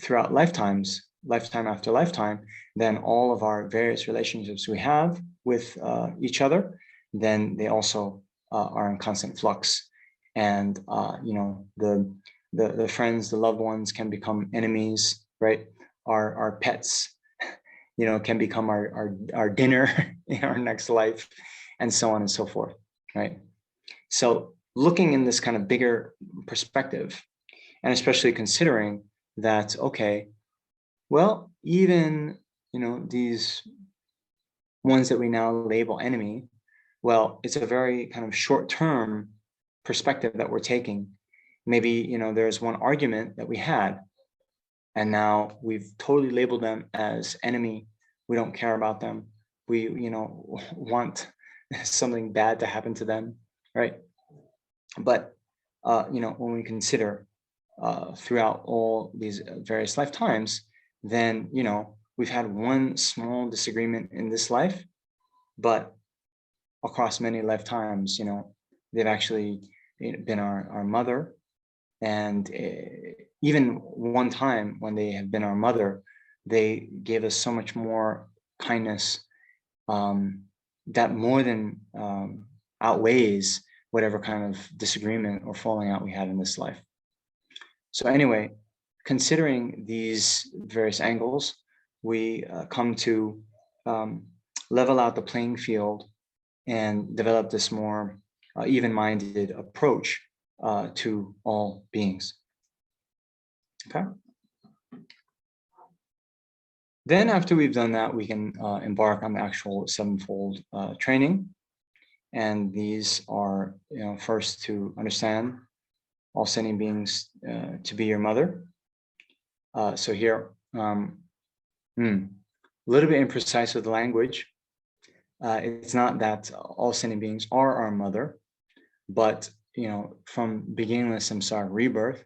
Speaker 1: throughout lifetimes, lifetime after lifetime, then all of our various relationships we have with each other, then they also are in constant flux. And the friends, the loved ones can become enemies, right? Our pets, can become our dinner in our next life, and so on and so forth, right? So looking in this kind of bigger perspective, and especially considering that, okay, well, even, these ones that we now label enemy, well, it's a very kind of short-term perspective that we're taking. Maybe, there's one argument that we had, and now we've totally labeled them as enemy. We don't care about them. We, want something bad to happen to them, right? But, when we consider throughout all these various lifetimes, then, we've had one small disagreement in this life, but across many lifetimes, they've actually been our mother, and even one time when they have been our mother, they gave us so much more kindness that more than outweighs whatever kind of disagreement or falling out we had in this life. So anyway, considering these various angles, we come to level out the playing field and develop this more even-minded approach to all beings. Okay. Then after we've done that, we can embark on the actual sevenfold training. And these are, first to understand all sentient beings to be your mother. So here, a little bit imprecise with the language. It's not that all sentient beings are our mother, but from beginningless samsara rebirth,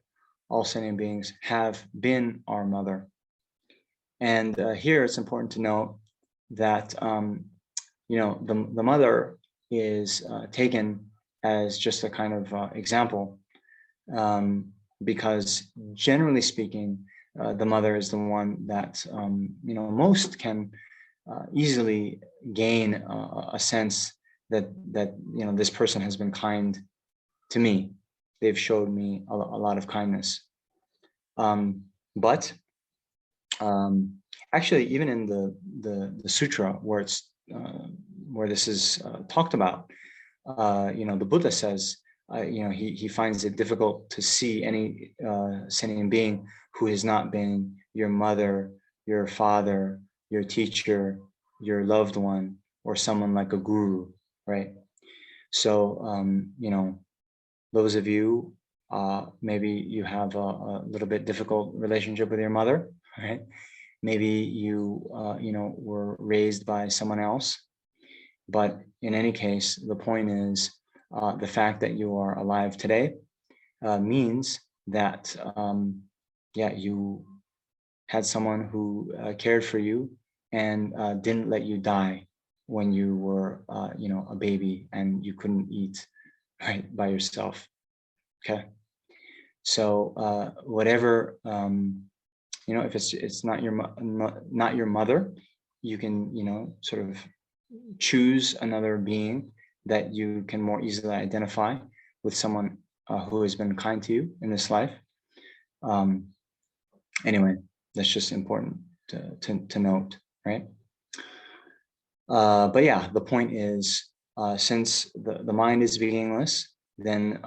Speaker 1: all sentient beings have been our mother. And here it's important to note that the mother is taken as just a kind of example, because generally speaking, the mother is the one that most can easily gain a sense that this person has been kind to me. They've showed me a lot of kindness. But actually, even in the sutra where this is talked about, the Buddha says, he finds it difficult to see any sentient being who has not been your mother, your father, your teacher, your loved one, or someone like a guru, right? So, those of you, maybe you have a little bit difficult relationship with your mother, right? Maybe you, were raised by someone else. But in any case, the point is the fact that you are alive today means that, you had someone who cared for you and didn't let you die when you were, a baby and you couldn't eat, right, by yourself. Okay. So whatever, if it's not your mother, you can, sort of choose another being that you can more easily identify with, someone who has been kind to you in this life. Anyway, that's just important to note, right? But yeah, the point is, since the mind is beginningless, then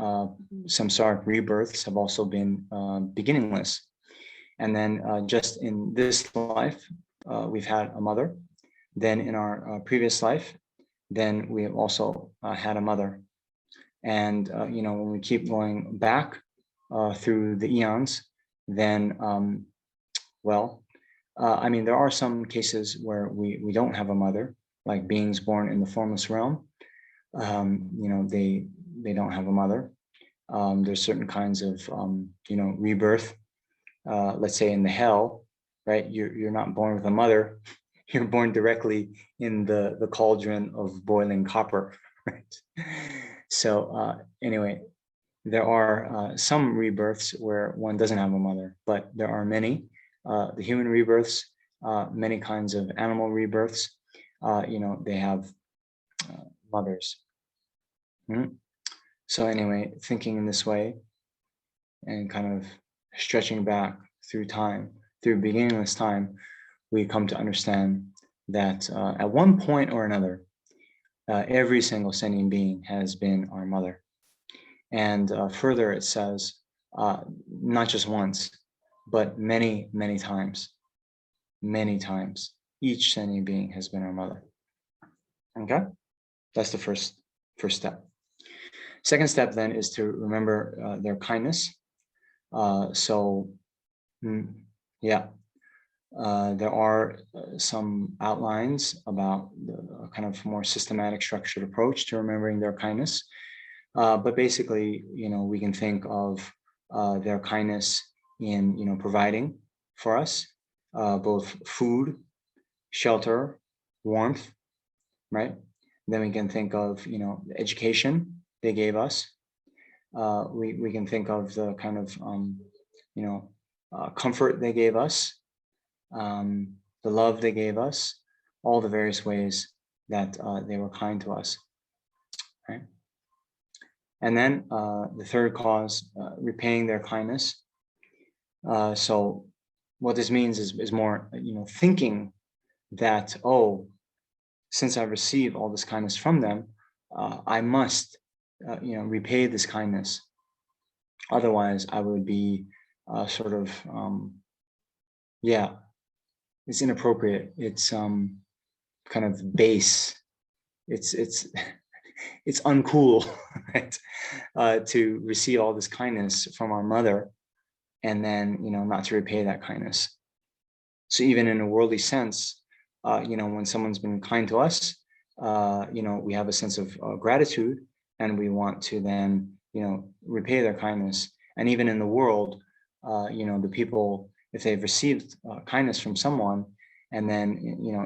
Speaker 1: samsaric rebirths have also been beginningless. And then just in this life, we've had a mother. Then in our previous life, then we have also had a mother. And, when we keep going back through the eons, then, there are some cases where we don't have a mother, like beings born in the formless realm. They don't have a mother. There's certain kinds of, rebirth. Let's say in the hell, right? You're not born with a mother. You're born directly in the cauldron of boiling copper, right? So anyway, there are some rebirths where one doesn't have a mother, but there are many. The human rebirths, many kinds of animal rebirths, they have mothers. So anyway, thinking in this way and kind of stretching back through time, through beginningless time, we come to understand that at one point or another, every single sentient being has been our mother. And further, it says, not just once, but many, many times, each sentient being has been our mother. Okay, that's the first step. Second step then is to remember their kindness. There are some outlines about the kind of more systematic, structured approach to remembering their kindness. But basically, we can think of their kindness in, providing for us both food, shelter, warmth, right? Then we can think of, the education they gave us. We can think of the kind of, comfort they gave us, the love they gave us, all the various ways that they were kind to us, right? And then the third cause, repaying their kindness. So what this means is more, thinking that, oh, since I receive all this kindness from them, I must, repay this kindness. Otherwise, I would be sort of, it's inappropriate. It's kind of base. It's it's uncool, right? To receive all this kindness from our mother, and then not to repay that kindness. So even in a worldly sense, when someone's been kind to us, we have a sense of gratitude, and we want to then repay their kindness. And even in the world, the people, if they've received kindness from someone, and then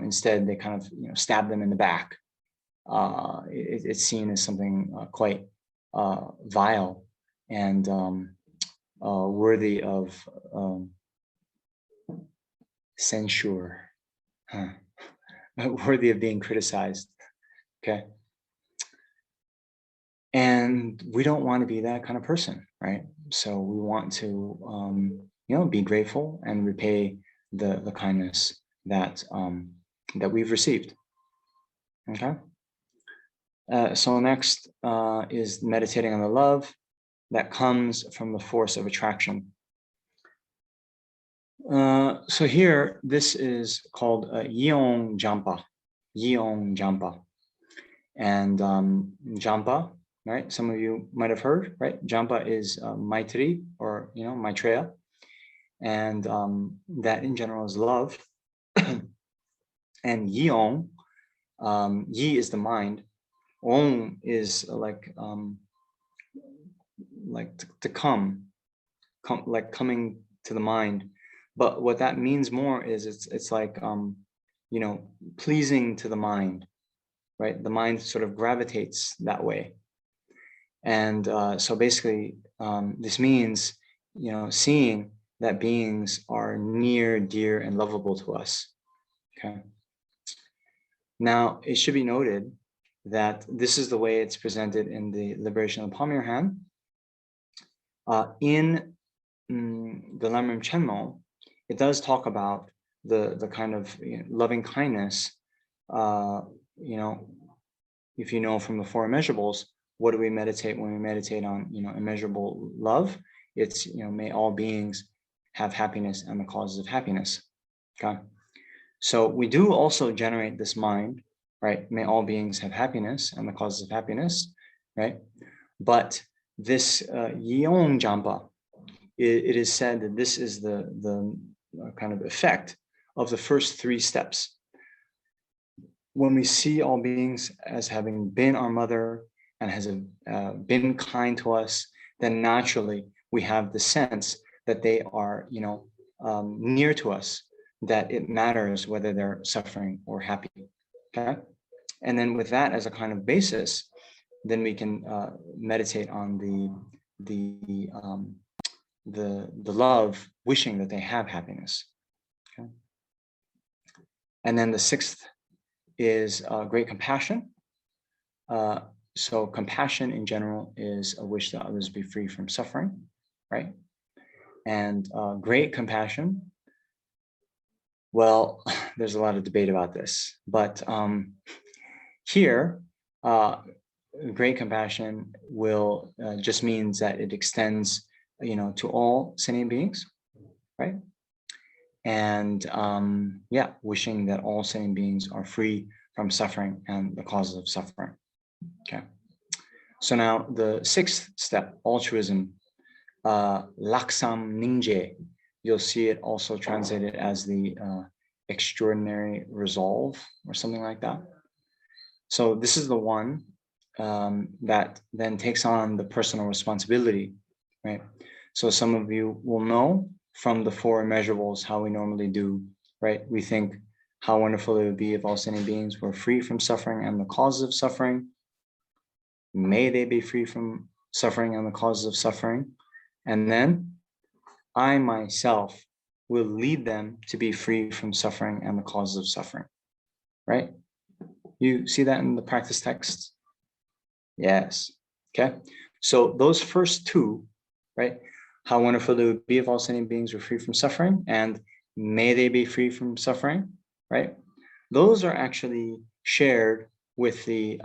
Speaker 1: instead they kind of stab them in the back, it's seen as something quite vile and worthy of censure, worthy of being criticized. Okay. And we don't want to be that kind of person, right? So we want to, be grateful and repay the kindness that that we've received. Okay. So next is meditating on the love that comes from the force of attraction. So here, this is called Yeong Jampa, Yeong Jampa, and Jampa. Right, some of you might have heard. Right, Jampa is Maitri, or Maitreya, and that in general is love. And Yeong, Yi is the mind. Ong is like to come, like coming to the mind. But what that means more is it's like pleasing to the mind, right? The mind sort of gravitates that way. And so basically, this means, seeing that beings are near, dear, and lovable to us. Okay. Now, it should be noted that this is the way it's presented in the Liberation of the Palm of Your Hand. In the Lamrim Chenmo, it does talk about the kind of loving kindness. If you know from the four immeasurables, what do we meditate when we meditate on immeasurable love? It's may all beings have happiness and the causes of happiness. Okay, so we do also generate this mind, right? May all beings have happiness and the causes of happiness, right? But this Yeong Jampa, it is said that this is the kind of effect of the first three steps. When we see all beings as having been our mother and has been kind to us, then naturally we have the sense that they are, near to us, that it matters whether they're suffering or happy. Okay, and then with that as a kind of basis, then we can meditate on the love, wishing that they have happiness. Okay, and then the sixth is great compassion. So compassion in general is a wish that others be free from suffering, right? And great compassion, well, there's a lot of debate about this, but here, great compassion will just means that it extends, to all sentient beings, right? And wishing that all sentient beings are free from suffering and the causes of suffering. Okay. So now the sixth step, altruism, laksam ningje. You'll see it also translated as the extraordinary resolve or something like that. So this is the one that then takes on the personal responsibility, right? So some of you will know from the four immeasurables how we normally do, right? We think how wonderful it would be if all sentient beings were free from suffering and the causes of suffering. May they be free from suffering and the causes of suffering. And then I myself will lead them to be free from suffering and the causes of suffering, right? You see that in the practice text? Yes, okay. So those first two, right? How wonderful it would be if all sentient beings were free from suffering, and may they be free from suffering, right? Those are actually shared with the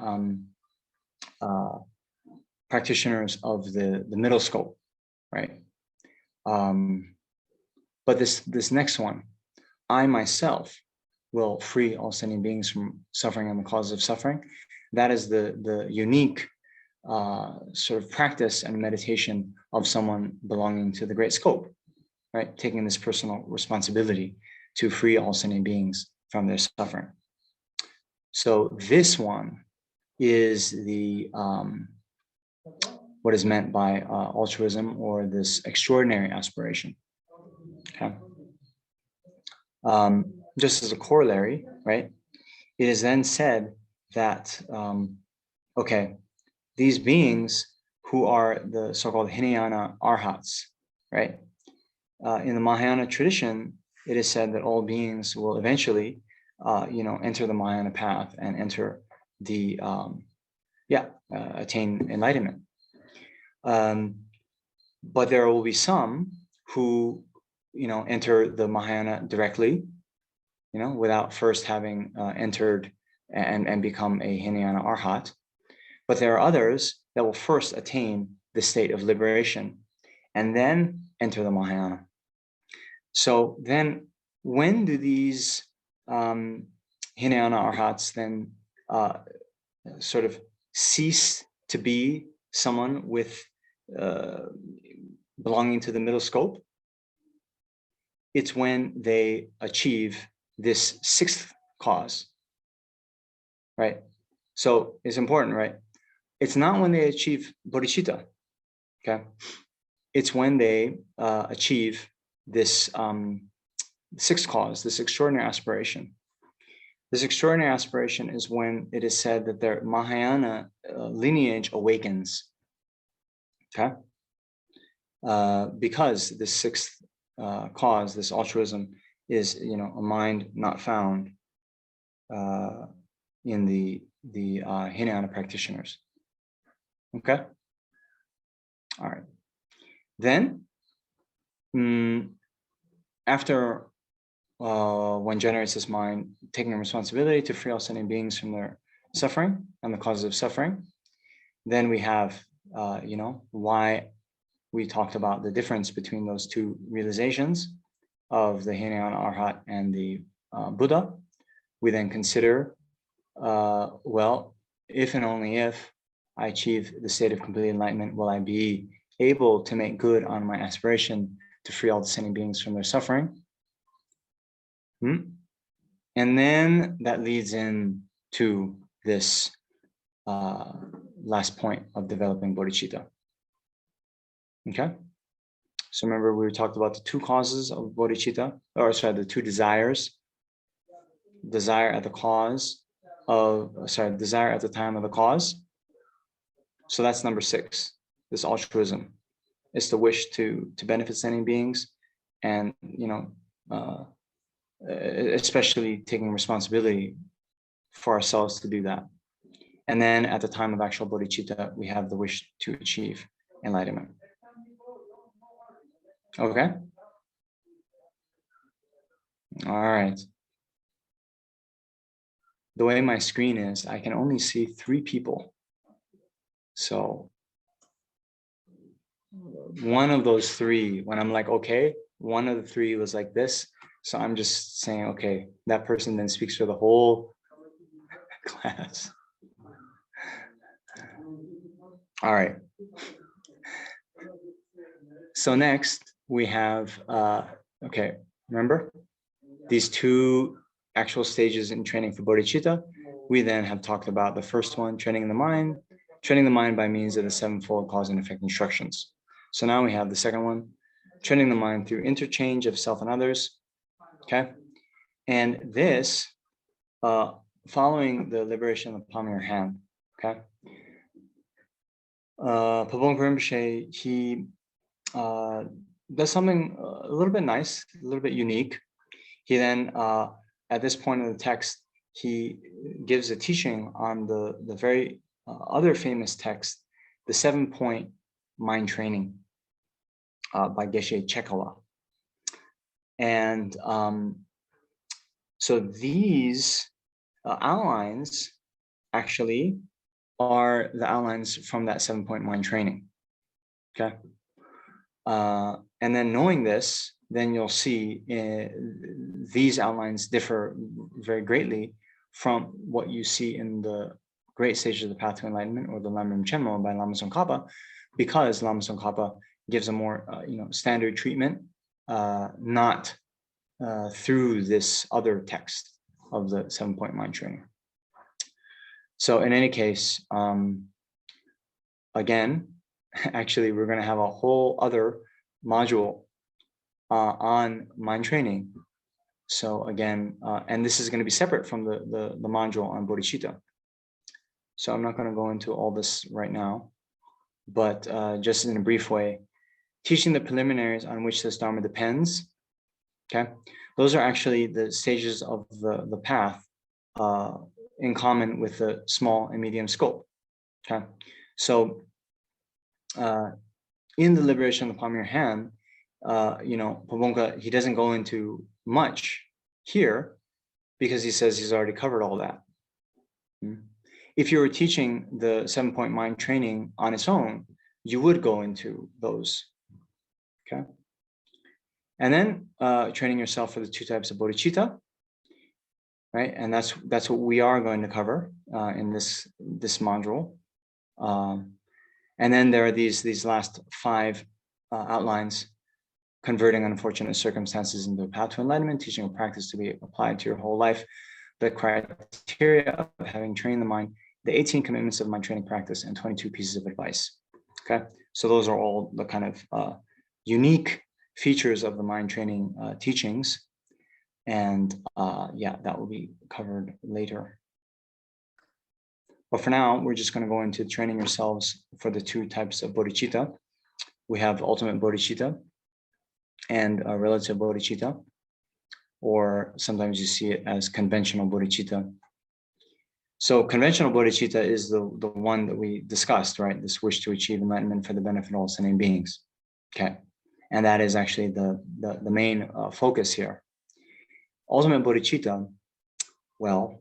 Speaker 1: practitioners of the middle scope, right? But this next one, I myself will free all sentient beings from suffering and the causes of suffering. That is the unique sort of practice and meditation of someone belonging to the great scope, right? Taking this personal responsibility to free all sentient beings from their suffering. So this one is the what is meant by altruism, or this extraordinary aspiration. Okay. Just as a corollary, right? It is then said that okay, these beings who are the so-called Hinayana arhats, right? In the Mahayana tradition, it is said that all beings will eventually, enter the Mahayana path and enter the, attain enlightenment. But there will be some who, enter the Mahayana directly, without first having entered and become a Hinayana arhat. But there are others that will first attain the state of liberation and then enter the Mahayana. So then, when do these Hinayana arhats then sort of cease to be someone with belonging to the middle scope? It's when they achieve this sixth cause, right? So it's important, right? It's not when they achieve Bodhichitta, okay? It's when they achieve this sixth cause, this extraordinary aspiration. This extraordinary aspiration is when it is said that their Mahayana lineage awakens, okay? Because this sixth cause, this altruism, is a mind not found in the Hinayana practitioners. Okay. All right. Then, after one generates this mind, taking a responsibility to free all sentient beings from their suffering and the causes of suffering, then we have, why we talked about the difference between those two realizations of the Hinayana Arhat and the Buddha. We then consider, well, if and only if I achieve the state of complete enlightenment, will I be able to make good on my aspiration to free all the sentient beings from their suffering? And then that leads into this last point of developing bodhicitta. Okay. So remember, we talked about the two causes of bodhicitta, the two desires. Desire at the time of the cause. So that's number 6, this altruism. It's the wish to benefit sentient beings, and especially taking responsibility for ourselves to do that. And then at the time of actual bodhicitta, we have the wish to achieve enlightenment. Okay. All right. The way my screen is, I can only see 3 people. So one of those 3, when I'm like, okay, one of the 3 was like this. So I'm just saying, okay, that person then speaks for the whole class. All right. So next we have, okay, remember these 2 actual stages in training for bodhicitta. We then have talked about the first one, training the mind by means of the 7-fold cause and effect instructions. So now we have the second one, training the mind through interchange of self and others. Okay. And this, following the liberation of the palm of your hand. Okay. Pabong Rinpoche, he does something a little bit nice, a little bit unique. He then, at this point in the text, he gives a teaching on the very other famous text, the 7-point mind training by Geshe Chekala. And so these outlines actually are the outlines from that 7-point mind training. Okay. And then knowing this, then you'll see these outlines differ very greatly from what you see in the great stages of the path to enlightenment or the Lamrim Chenmo by Lama Tsongkhapa, because Lama Tsongkhapa gives a more standard treatment, not through this other text of the 7-point mind training. So in any case, again, actually, we're going to have a whole other module on mind training. So again, and this is going to be separate from the module on Bodhichitta. So I'm not going to go into all this right now, but just in a brief way, teaching the preliminaries on which this Dharma depends. Okay, those are actually the stages of the path in common with the small and medium scope. Okay, so in the liberation of the palm of your hand, Pabonka, he doesn't go into much here because he says he's already covered all that. If you were teaching the 7-point mind training on its own, you would go into those. Okay. And then training yourself for the 2 types of bodhicitta, right? And that's what we are going to cover in this module. And then there are these last 5 outlines: converting unfortunate circumstances into a path to enlightenment, teaching a practice to be applied to your whole life, the criteria of having trained the mind, the 18 commitments of mind training practice, and 22 pieces of advice. Okay, so those are all the kind of unique features of the mind training teachings. And yeah, that will be covered later. But for now, we're just going to go into training yourselves for the 2 types of bodhicitta. We have ultimate bodhicitta and relative bodhicitta, or sometimes you see it as conventional bodhicitta. So conventional bodhicitta is the one that we discussed, right? This wish to achieve enlightenment for the benefit of all sentient beings. Okay, and that is actually the main focus here. Ultimate bodhicitta, well,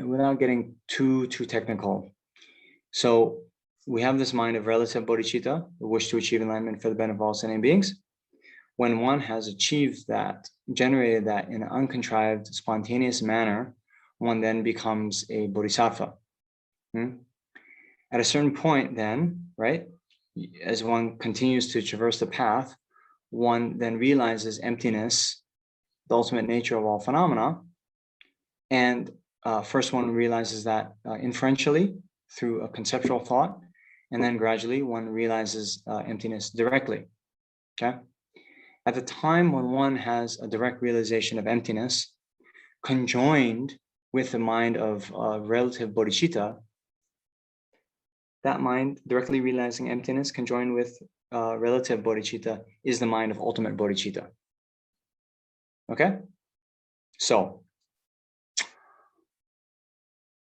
Speaker 1: without getting too technical. So we have this mind of relative bodhicitta, the wish to achieve enlightenment for the benefit of all sentient beings. When one has achieved that, generated that in an uncontrived, spontaneous manner, one then becomes a bodhisattva. At a certain point then, right, as one continues to traverse the path, one then realizes emptiness, the ultimate nature of all phenomena. And first one realizes that inferentially through a conceptual thought, and then gradually one realizes emptiness directly. Okay. At the time when one has a direct realization of emptiness, conjoined with the mind of relative bodhicitta, that mind directly realizing emptiness conjoined with relative bodhicitta is the mind of ultimate bodhicitta. Okay? So,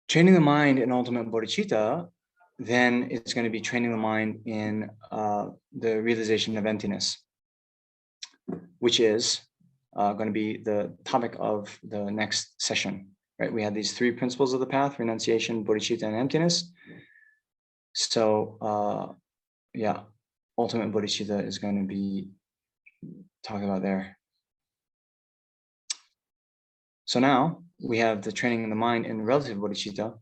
Speaker 1: training the mind in ultimate bodhicitta, then it's going to be training the mind in the realization of emptiness, which is going to be the topic of the next session, right? We had these 3 principles of the path: renunciation, bodhicitta, and emptiness. So yeah, ultimate bodhicitta is going to be talked about there. So now we have the training in the mind in relative bodhicitta,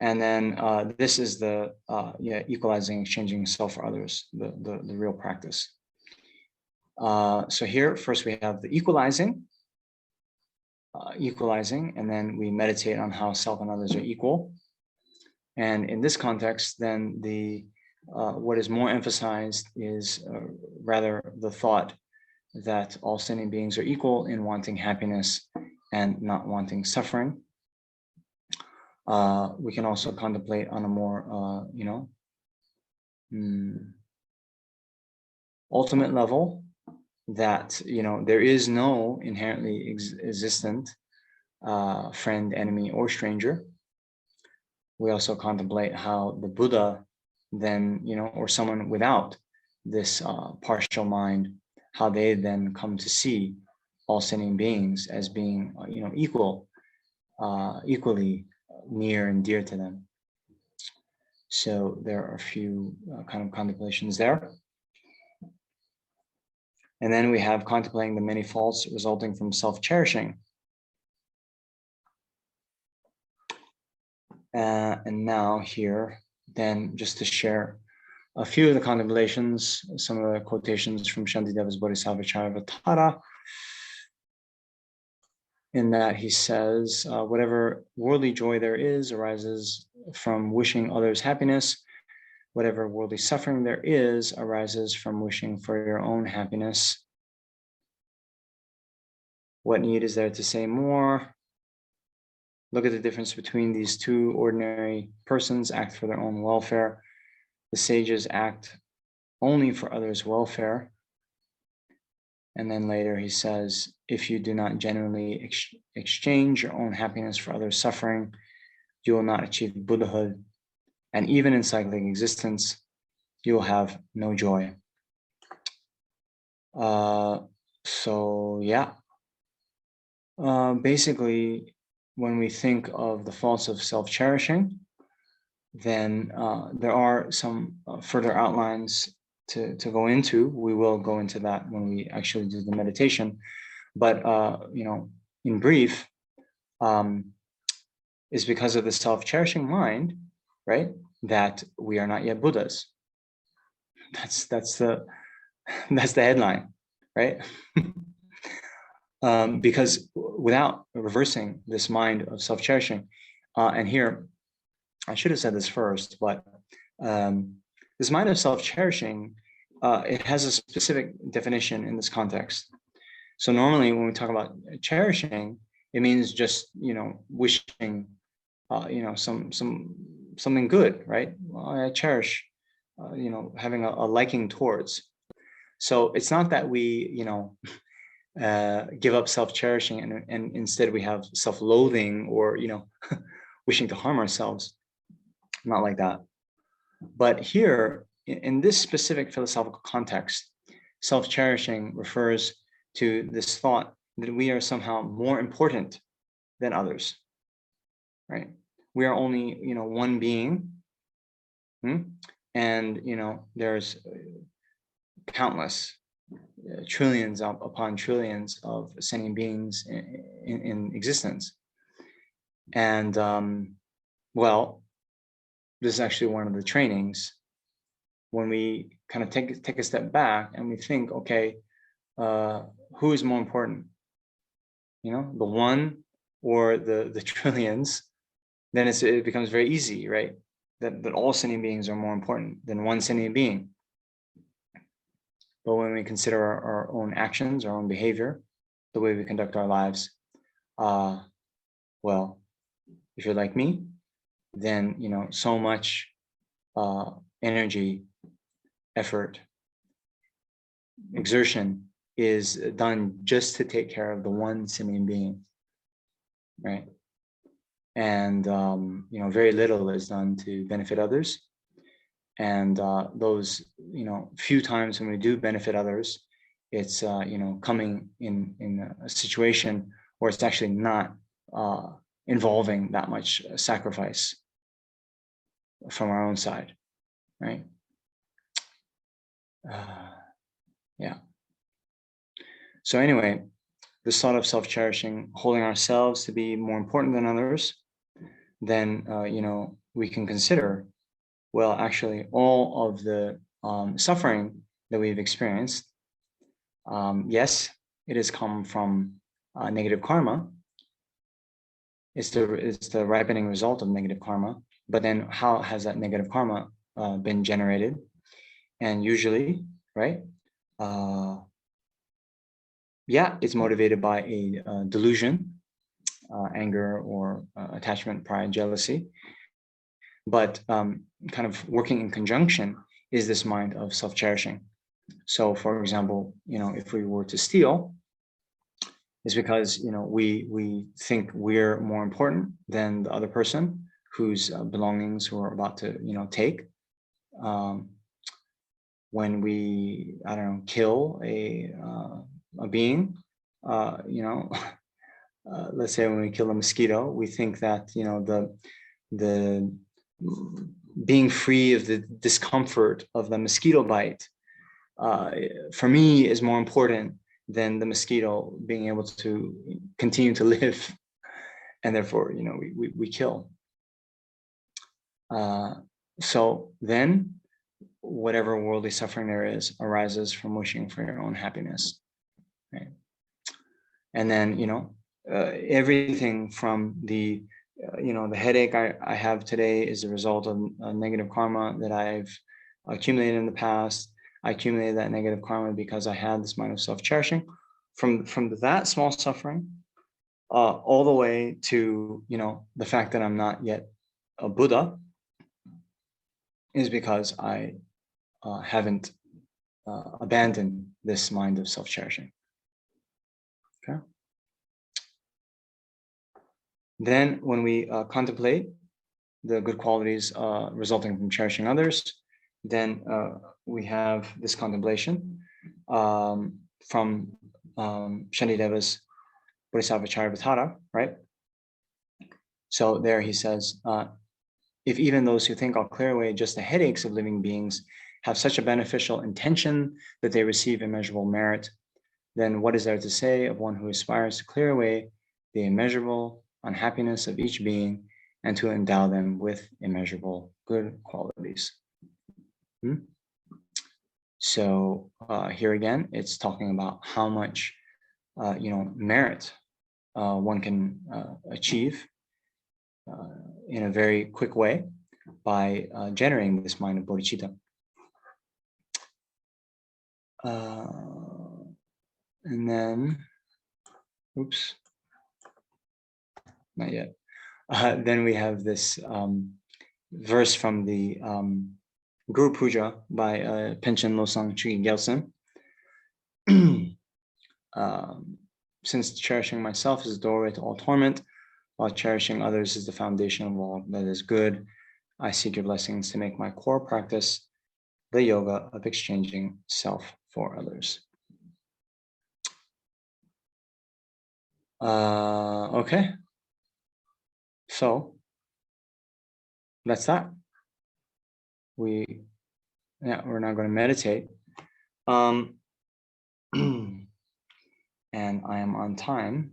Speaker 1: and then this is the equalizing, exchanging self for others, the real practice. So here, first we have the equalizing, and then we meditate on how self and others are equal. And in this context, then what is more emphasized is rather the thought that all sentient beings are equal in wanting happiness and not wanting suffering. We can also contemplate on a more, ultimate level, that, you know, there is no inherently existent friend, enemy, or stranger. We also contemplate how the Buddha then, you know, or someone without this partial mind, how they then come to see all sentient beings as being, you know, equally near and dear to them. So there are a few kind of contemplations there. And then we have contemplating the many faults resulting from self-cherishing. And now here, then, just to share a few of the contemplations, some of the quotations from Shantideva's Bodhisattva-Charvatara, in that he says, whatever worldly joy there is arises from wishing others happiness. Whatever worldly suffering there is arises from wishing for your own happiness. What need is there to say more? Look at the difference between these two. Ordinary persons act for their own welfare. The sages act only for others' welfare. And then later he says, if you do not genuinely exchange your own happiness for others' suffering, you will not achieve Buddhahood. And even in cyclic existence, you will have no joy. So yeah, basically, when we think of the faults of self-cherishing, then there are some further outlines to go into. We will go into that when we actually do the meditation. But you know, in brief, is because of the self-cherishing mind, right, that we are not yet Buddhas. That's the headline, right? Because without reversing this mind of self-cherishing, and here, I should have said this first, but this mind of self-cherishing, it has a specific definition in this context. So normally when we talk about cherishing, it means just, you know, wishing, you know, something good, right? Well, I cherish, you know, having a liking towards. So it's not that we, you know, give up self-cherishing and instead we have self-loathing or, you know, wishing to harm ourselves. Not like that. But here, in this specific philosophical context, self-cherishing refers to this thought that we are somehow more important than others, right? We are only, you know, one being, and, you know, there's countless trillions upon trillions of sentient beings in existence. And well, this is actually one of the trainings when we kind of take a step back and we think, okay, who is more important? You know, the one or the trillions? Then it becomes very easy, right? That all sentient beings are more important than one sentient being. But when we consider our own actions, our own behavior, the way we conduct our lives, well, if you're like me, then, you know, so much energy, effort, exertion is done just to take care of the one sentient being, right? And you know, very little is done to benefit others. And those, you know, few times when we do benefit others, it's you know, coming in a situation where it's actually not involving that much sacrifice from our own side, right? Yeah. So anyway, this thought of self-cherishing, holding ourselves to be more important than others, then you know, we can consider, well, actually, all of the suffering that we've experienced, yes, it has come from negative karma. It's the ripening result of negative karma. But then, how has that negative karma been generated? And usually, right? Yeah, it's motivated by a delusion, anger, or attachment, pride, jealousy. But kind of working in conjunction is this mind of self-cherishing. So for example, if we were to steal, it's because, we think we're more important than the other person whose belongings we're about to, take. When we, I don't know, kill a being, let's say when we kill a mosquito, we think that, the being free of the discomfort of the mosquito bite, for me, is more important than the mosquito being able to continue to live, and therefore, we kill. So then, whatever worldly suffering there is arises from wishing for your own happiness, right? And then, everything from the the headache I have today is a result of a negative karma that I've accumulated in the past. I accumulated that negative karma because I had this mind of self-cherishing. From that small suffering, all the way to, the fact that I'm not yet a Buddha, is because I haven't abandoned this mind of self-cherishing. Okay. Then when we contemplate the good qualities resulting from cherishing others, then we have this contemplation from Shantideva's Bodhisattva Charyavatara, right? So there he says, if even those who think I'll clear away just the headaches of living beings have such a beneficial intention that they receive immeasurable merit, then what is there to say of one who aspires to clear away the immeasurable unhappiness of each being and to endow them with immeasurable good qualities? So here again, it's talking about how much merit one can achieve in a very quick way by generating this mind of bodhicitta. And then, oops, not yet. Then we have this verse from the Guru Puja by Penchen Losang Chugyi Gyaltsen. Since cherishing myself is the doorway to all torment, while cherishing others is the foundation of all that is good, I seek your blessings to make my core practice the yoga of exchanging self for others. Okay. So that's that. We're now going to meditate. And I am on time.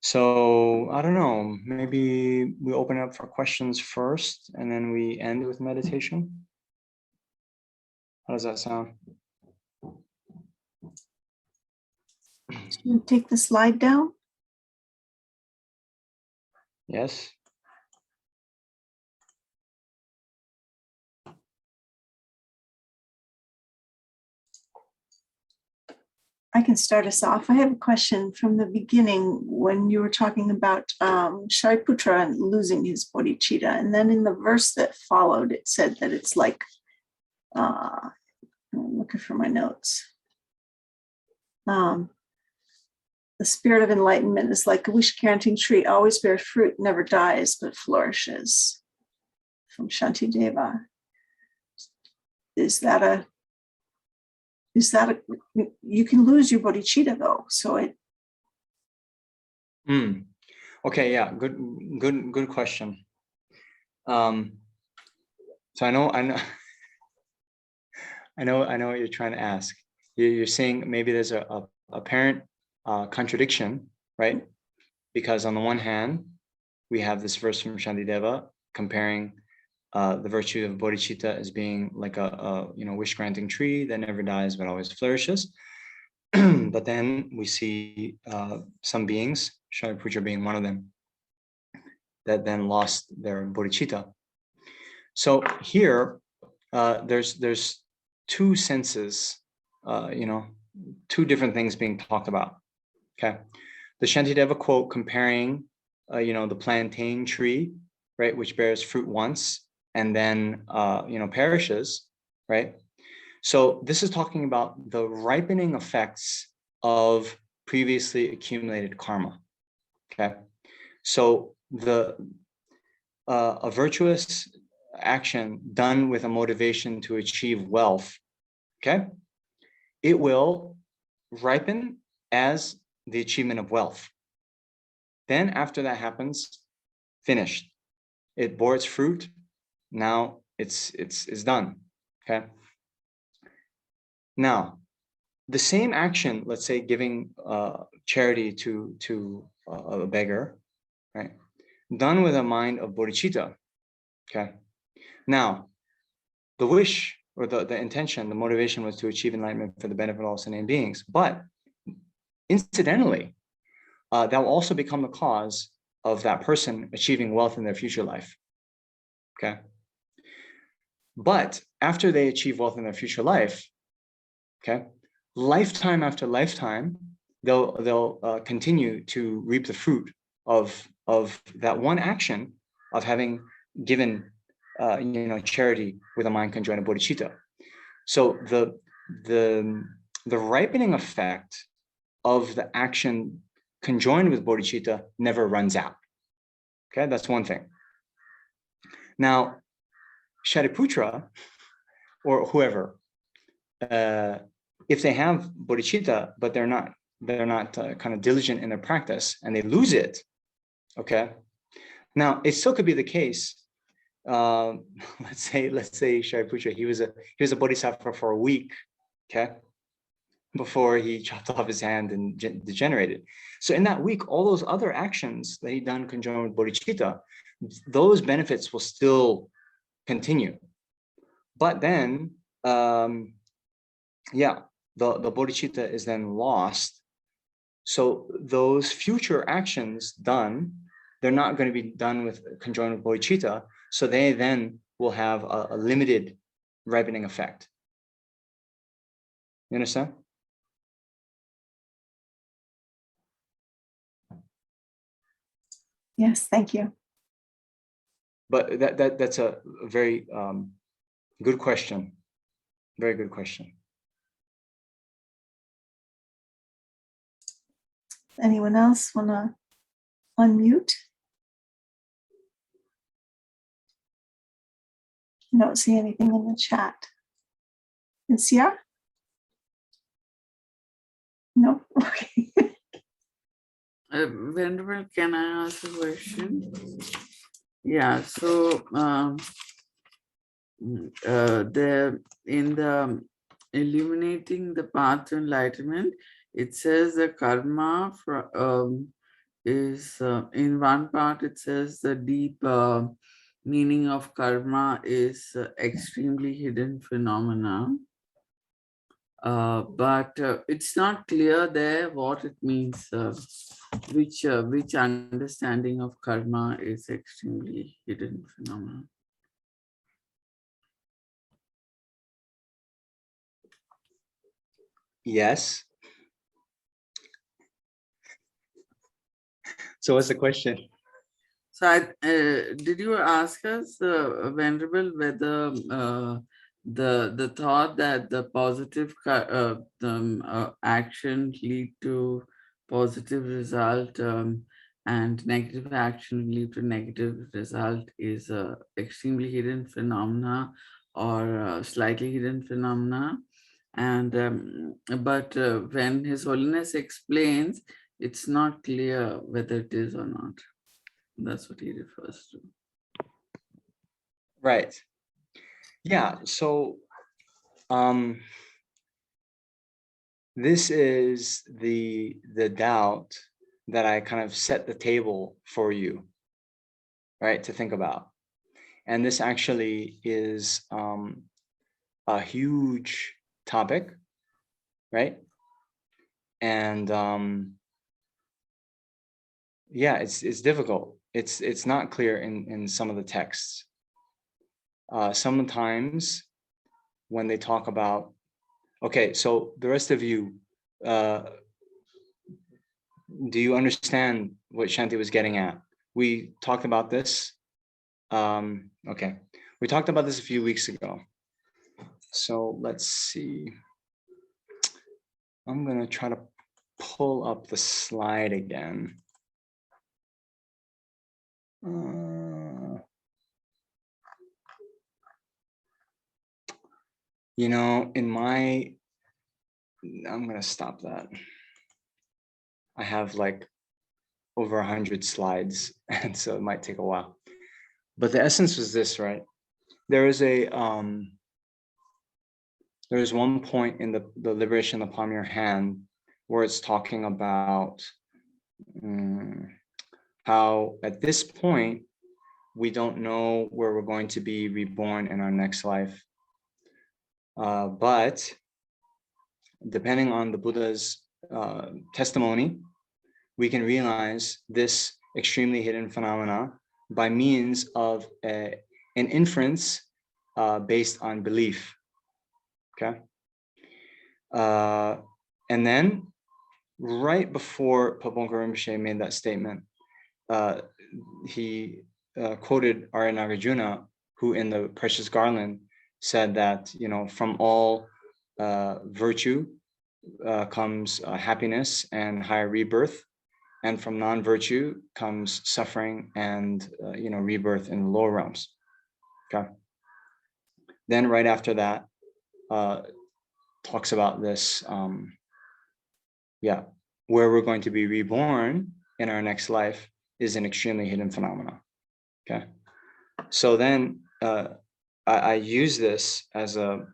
Speaker 1: So I don't know, maybe we open up for questions first and then we end with meditation. How does that sound?
Speaker 3: Can you take the slide down?
Speaker 1: Yes.
Speaker 3: I can start us off. I have a question from the beginning when you were talking about Shariputra and losing his bodhicitta. And then in the verse that followed, it said that it's like, I'm looking for my notes. The spirit of enlightenment is like a wish-granting tree, always bears fruit, never dies, but flourishes. From Shantideva. Is that a, you can lose your bodhicitta though, so it.
Speaker 1: Okay, yeah, good question. So I know what you're trying to ask. You're saying maybe there's a apparent contradiction, right? Because on the one hand, we have this verse from Shantideva comparing the virtue of bodhicitta as being like a wish-granting tree that never dies but always flourishes. But then we see some beings, Shariputra being one of them, that then lost their bodhicitta. So here, there's two senses, two different things being talked about. Okay, the Shantideva quote comparing, the plantain tree, right, which bears fruit once and then, perishes, right? So this is talking about the ripening effects of previously accumulated karma. Okay, so a virtuous action done with a motivation to achieve wealth, okay, it will ripen as the achievement of wealth. Then after that happens, finished. It bore its fruit. Now it's done. Okay. Now, the same action, let's say giving charity to a beggar, right? Done with a mind of bodhicitta. Okay. Now, the wish or the intention, the motivation was to achieve enlightenment for the benefit of all sentient beings. But incidentally, that will also become the cause of that person achieving wealth in their future life. Okay. But after they achieve wealth in their future life, okay, lifetime after lifetime, they'll continue to reap the fruit of that one action of having given charity with a mind conjoined of bodhicitta. So the ripening effect of the action conjoined with bodhicitta never runs out. Okay, that's one thing. Now, Shariputra or whoever, if they have bodhicitta but they're not kind of diligent in their practice and they lose it, okay. Now it still could be the case. Let's say Shariputra, he was a bodhisattva for a week, okay, before he chopped off his hand and degenerated. So in that week, all those other actions that he done conjoined with bodhicitta, those benefits will still continue. But then, the bodhicitta is then lost. So those future actions done, they're not going to be done with conjoined with bodhicitta. So they then will have a limited ripening effect. You understand?
Speaker 3: Yes, thank you.
Speaker 1: But that's a very good question. Very good question.
Speaker 3: Anyone else want to unmute? I don't see anything in the chat. Is here? No? Okay.
Speaker 2: Venerable, can I ask a question? Yeah, so there in the illuminating the path to enlightenment, it says the karma is in one part. It says the deep meaning of karma is extremely hidden phenomena. But it's not clear there what it means. Which understanding of karma is extremely hidden phenomenon?
Speaker 1: Yes. So what's the question?
Speaker 2: So did you ask us, Venerable, whether the thought that the positive action lead to positive result and negative action lead to negative result is a extremely hidden phenomena or slightly hidden phenomena? And but when His Holiness explains, it's not clear whether it is or not. That's what he refers to.
Speaker 1: Right. Yeah. So this is the doubt that I kind of set the table for you, right, to think about. And this actually is a huge topic, right? And yeah, it's difficult. It's not clear in some of the texts. Sometimes when they talk about, okay, so the rest of you, do you understand what Shanti was getting at? We talked about this. Okay, we talked about this a few weeks ago. So let's see. I'm going to try to pull up the slide again. You know, I'm going to stop that. I have like over 100 slides, and so it might take a while. But the essence was this, right? There is one point in the liberation of the palm of your hand where it's talking about how at this point we don't know where we're going to be reborn in our next life. But depending on the Buddha's testimony, we can realize this extremely hidden phenomena by means of an inference based on belief. Okay. And then right before Pabonka Rinpoche made that statement, he quoted Arya Nagarjuna, who in the Precious Garland said that, you know, from all virtue comes happiness and higher rebirth, and from non-virtue comes suffering and you know, rebirth in the lower realms. Okay. Then right after that, talks about this, where we're going to be reborn in our next life is an extremely hidden phenomena. Okay. So then I use this as a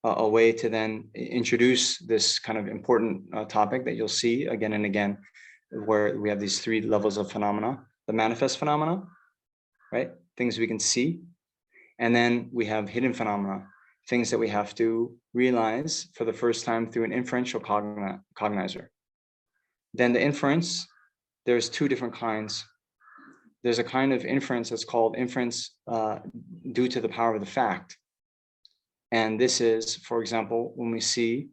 Speaker 1: way to then introduce this kind of important topic that you'll see again and again, where we have these three levels of phenomena: the manifest phenomena, right? Things we can see. And then we have hidden phenomena, things that we have to realize for the first time through an inferential cognizer. Then the inference, there's two different kinds. There's a kind of inference that's called inference due to the power of the fact. And this is, for example, when we see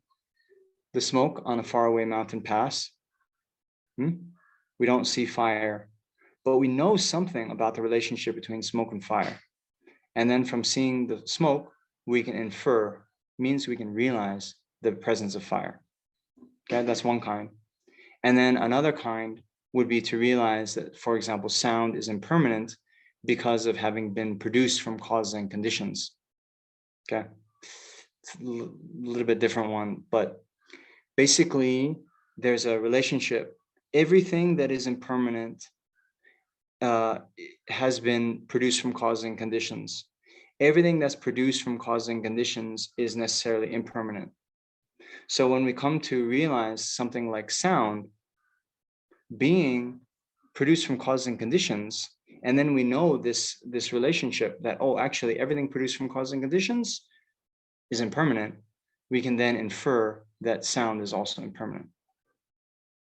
Speaker 1: the smoke on a faraway mountain pass, we don't see fire, but we know something about the relationship between smoke and fire. And then from seeing the smoke, we can infer, means we can realize the presence of fire. Okay, that's one kind. And then another kind would be to realize that, for example, sound is impermanent because of having been produced from causes and conditions. Okay, it's a little bit different one, but basically there's a relationship. Everything that is impermanent has been produced from causes and conditions. Everything that's produced from causes and conditions is necessarily impermanent. So when we come to realize something like sound being produced from causes and conditions, and then we know this relationship that, oh, actually everything produced from causes and conditions is impermanent, we can then infer that sound is also impermanent.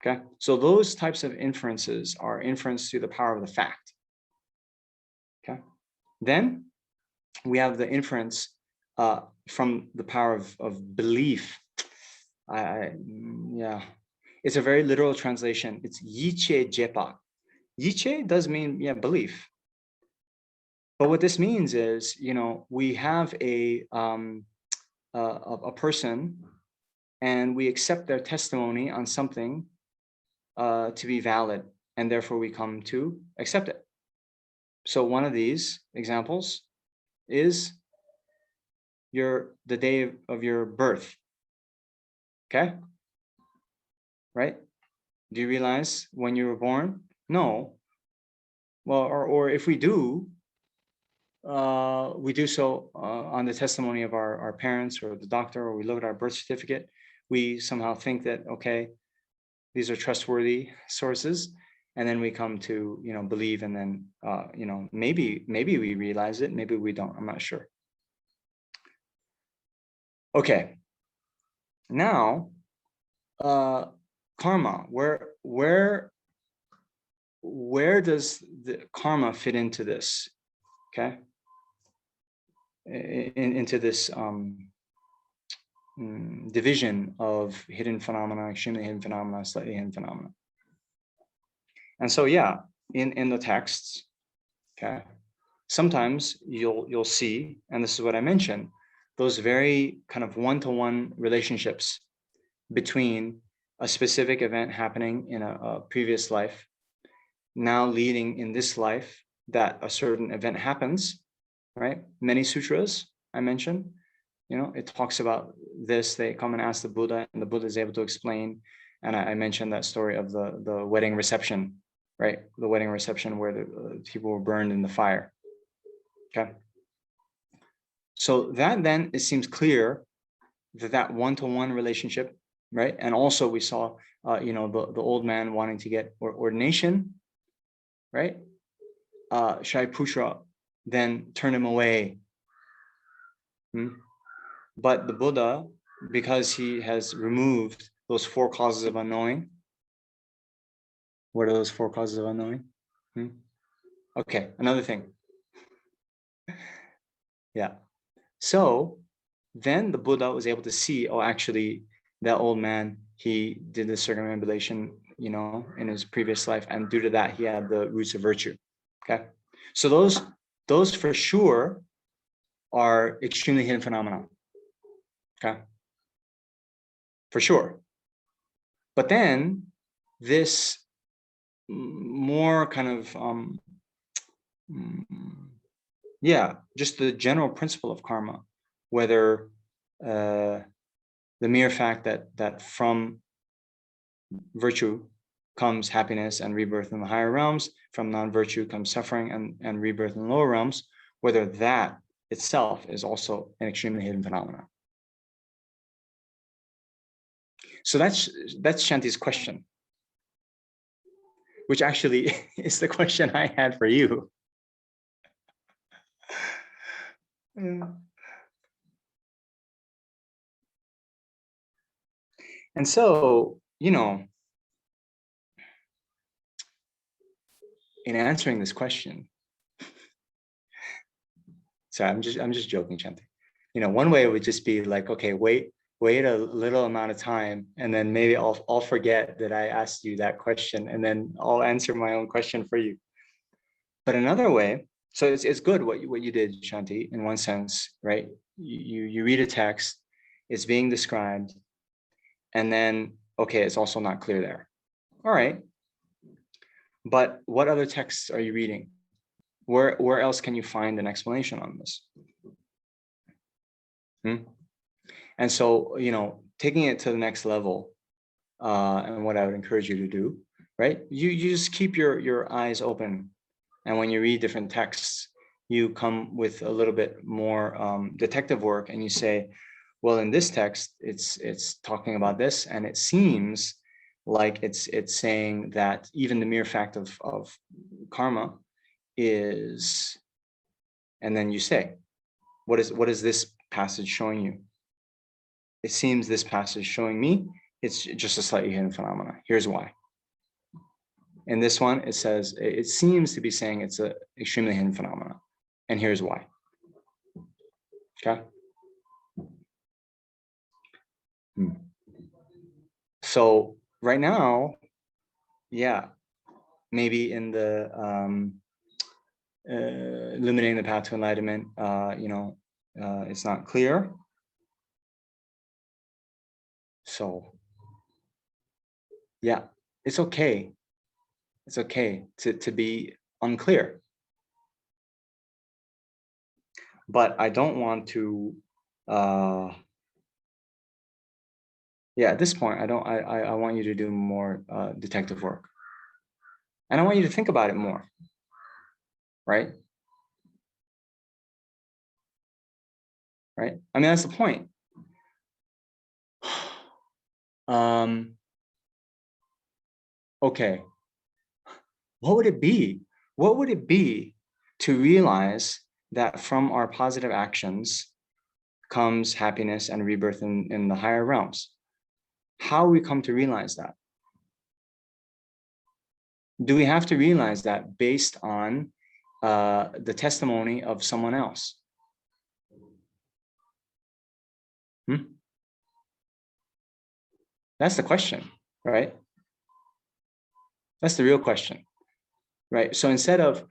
Speaker 1: Okay, so those types of inferences are inference through the power of the fact. Okay, then we have the inference from the power of belief. It's a very literal translation. It's yiche jepa. Yiche does mean belief. But what this means is, you know, we have a person and we accept their testimony on something to be valid, and therefore we come to accept it. So one of these examples is the day of your birth. Okay, right? Do you realize when you were born? No. Well, or if we do so on the testimony of our parents or the doctor, or we look at our birth certificate, we somehow think that, okay, these are trustworthy sources, and then we come to, you know, believe, and then you know, maybe we realize it, maybe we don't, I'm not sure. Okay, now karma, where does the karma fit into this? Okay, into this division of hidden phenomena, extremely hidden phenomena, slightly hidden phenomena. And so in the texts, okay, sometimes you'll see, and this is what I mentioned, those very kind of one-to-one relationships between a specific event happening in a previous life, now leading in this life that a certain event happens, right? Many sutras I mentioned, it talks about this. They come and ask the Buddha, and the Buddha is able to explain. And I mentioned that story of the wedding reception, right? The wedding reception where the people were burned in the fire. Okay. So that then it seems clear that one-to-one relationship, right? And also we saw, the old man wanting to get ordination, right? Shariputra then turned him away. But the Buddha, because he has removed those 4 causes of unknowing. What are those 4 causes of unknowing? Okay, another thing. Yeah. So then the Buddha was able to see, actually, that old man, he did the circumambulation, in his previous life, and due to that, he had the roots of virtue. Okay. So those for sure are extremely hidden phenomena. Okay. For sure. But then this more kind of just the general principle of karma, whether the mere fact that from virtue comes happiness and rebirth in the higher realms, from non-virtue comes suffering and rebirth in the lower realms, whether that itself is also an extremely hidden phenomenon. So that's Shanti's question, which actually is the question I had for you. And so, in answering this question, sorry, I'm just joking, Shanti. One way would just be like, okay, wait a little amount of time, and then maybe I'll forget that I asked you that question, and then I'll answer my own question for you. But another way, so it's good what you did, Shanti, in one sense, right? You read a text, it's being described, and then, okay, it's also not clear there. All right. But what other texts are you reading? Where else can you find an explanation on this? And so, taking it to the next level, and what I would encourage you to do, right? You just keep your eyes open. And when you read different texts, you come with a little bit more detective work, and you say, well, in this text, it's talking about this, and it seems like it's saying that even the mere fact of karma is, and then you say, what is this passage showing you? It seems this passage showing me it's just a slightly hidden phenomena. Here's why. In this one, it says, it seems to be saying it's an extremely hidden phenomena, and here's why. Okay. So right now, maybe in the illuminating the path to enlightenment, it's not clear. So it's okay. It's okay to be unclear. But I don't want to at this point, I want you to do more detective work. And I want you to think about it more, right? Right? I mean, that's the point. Okay. What would it be? What would it be to realize that from our positive actions comes happiness and rebirth in the higher realms? How we come to realize that? Do we have to realize that based on the testimony of someone else? That's the question, right? That's the real question, right? So instead of,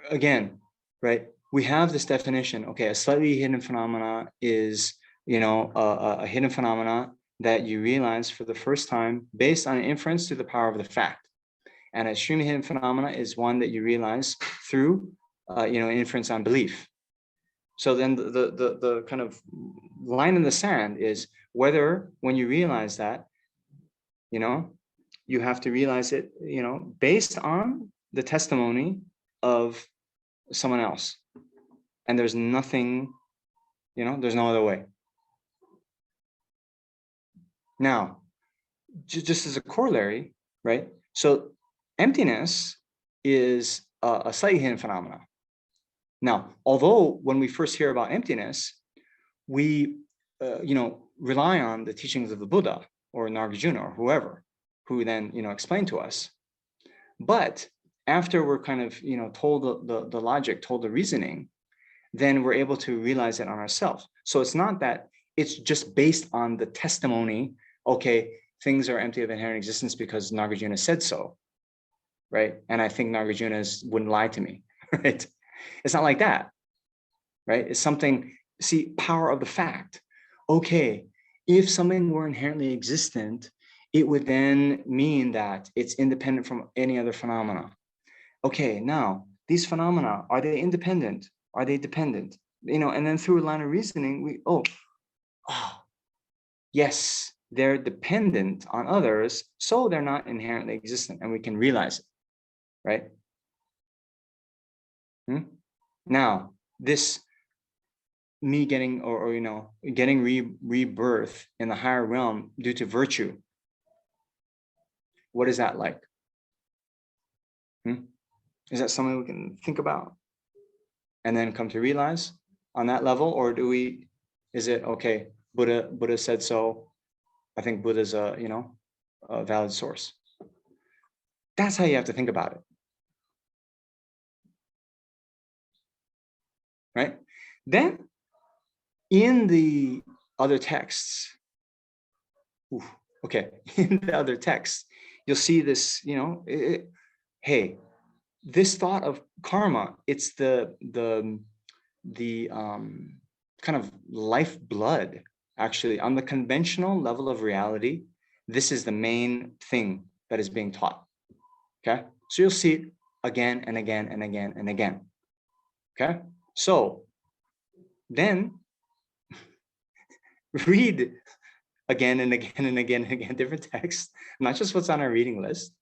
Speaker 1: again, right, we have this definition. Okay, a slightly hidden phenomena is, a hidden phenomena that you realize for the first time based on an inference through the power of the fact. And an extremely hidden phenomena is one that you realize through, inference on belief. So then the kind of line in the sand is whether when you realize that, you have to realize it, based on the testimony of someone else. And there's nothing, there's no other way. Now, just as a corollary, right? So emptiness is a slightly hidden phenomenon. Now, although when we first hear about emptiness, we, rely on the teachings of the Buddha or Nagarjuna or whoever, who then, explain to us. But after we're kind of, told the logic, told the reasoning, then we're able to realize it on ourselves. So it's not that it's just based on the testimony, okay, things are empty of inherent existence because Nagarjuna said so, right? And I think Nagarjuna wouldn't lie to me, right? It's not like that, right? It's something, see, power of the fact. Okay, if something were inherently existent, it would then mean that it's independent from any other phenomena. Okay, now, these phenomena, are they independent? Are they dependent? And then through a line of reasoning, yes, they're dependent on others, so they're not inherently existent, and we can realize it, right? Now, this me getting, getting rebirth in the higher realm due to virtue, what is that like? Is that something we can think about and then come to realize on that level? Or is it, okay, Buddha said so, I think Buddha's a valid source. That's how you have to think about it. Right? Then in the other texts, in the other texts, you'll see this, hey, this thought of karma, it's the kind of lifeblood, actually, on the conventional level of reality. This is the main thing that is being taught. Okay, so you'll see it again and again and again and again. Okay, so then read again and again and again and again different texts, not just what's on our reading list.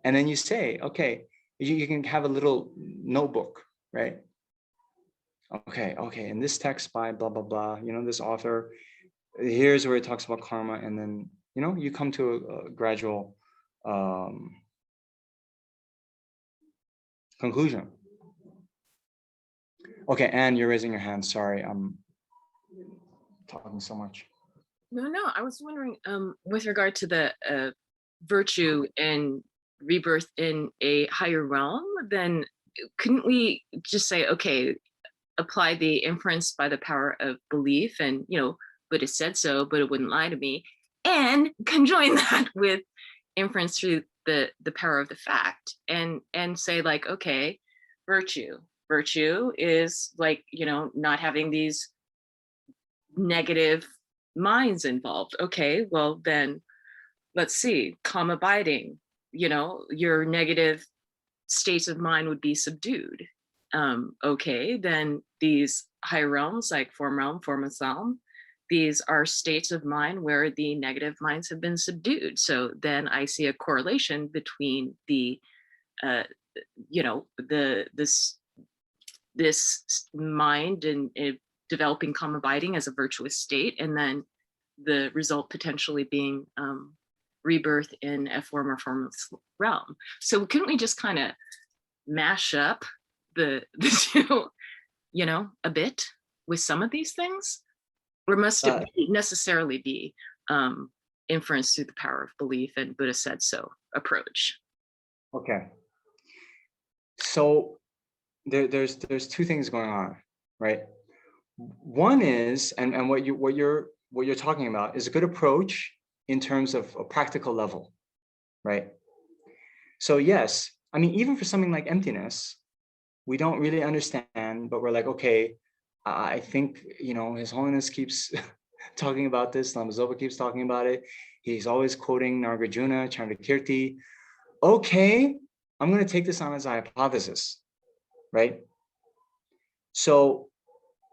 Speaker 1: And then you say, okay, you can have a little notebook, right? Okay, in this text by blah, blah, blah, this author, here's where it talks about karma. And then, you come to a gradual conclusion. Okay, Anne, you're raising your hand. Sorry, I'm talking so much.
Speaker 4: No, I was wondering, with regard to the virtue and rebirth in a higher realm, then couldn't we just say, okay, apply the inference by the power of belief, and Buddha said so, Buddha wouldn't lie to me, and conjoin that with inference through the power of the fact, and say, like, okay, virtue is like, not having these negative minds involved. Okay, well then let's see, calm abiding, your negative states of mind would be subdued. Okay, then these higher realms, like form realm, formless realm, these are states of mind where the negative minds have been subdued. So then I see a correlation between the this mind and developing calm abiding as a virtuous state, and then the result potentially being rebirth in a form or formless realm. So couldn't we just kind of mash up the two, a bit with some of these things? Or must it necessarily be inference through the power of belief and Buddha said so approach?
Speaker 1: Okay. So there's two things going on, right? One is, and what you're talking about is a good approach in terms of a practical level, right? So yes, I mean, even for something like emptiness, we don't really understand, but we're like, okay, I think, His Holiness keeps talking about this. Lama Zopa keeps talking about it. He's always quoting Nagarjuna, Chandrakirti. Okay, I'm going to take this on as a hypothesis, right? So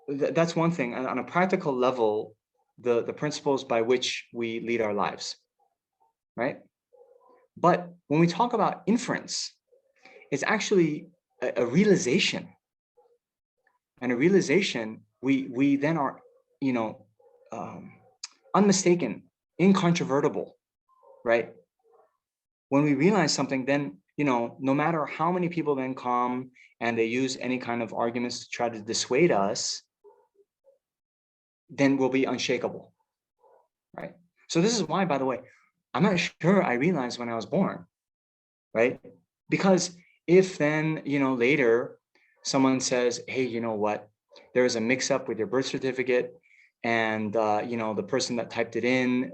Speaker 1: that's one thing. And on a practical level, the principles by which we lead our lives, right? But when we talk about inference, it's actually a realization. And a realization, we then are, unmistaken, incontrovertible, right? When we realize something, then, no matter how many people then come and they use any kind of arguments to try to dissuade us, then we'll be unshakable, right? So this is why, by the way, I'm not sure I realized when I was born, right? Because if then, later someone says, hey, you know what, there was a mix up with your birth certificate, and the person that typed it in,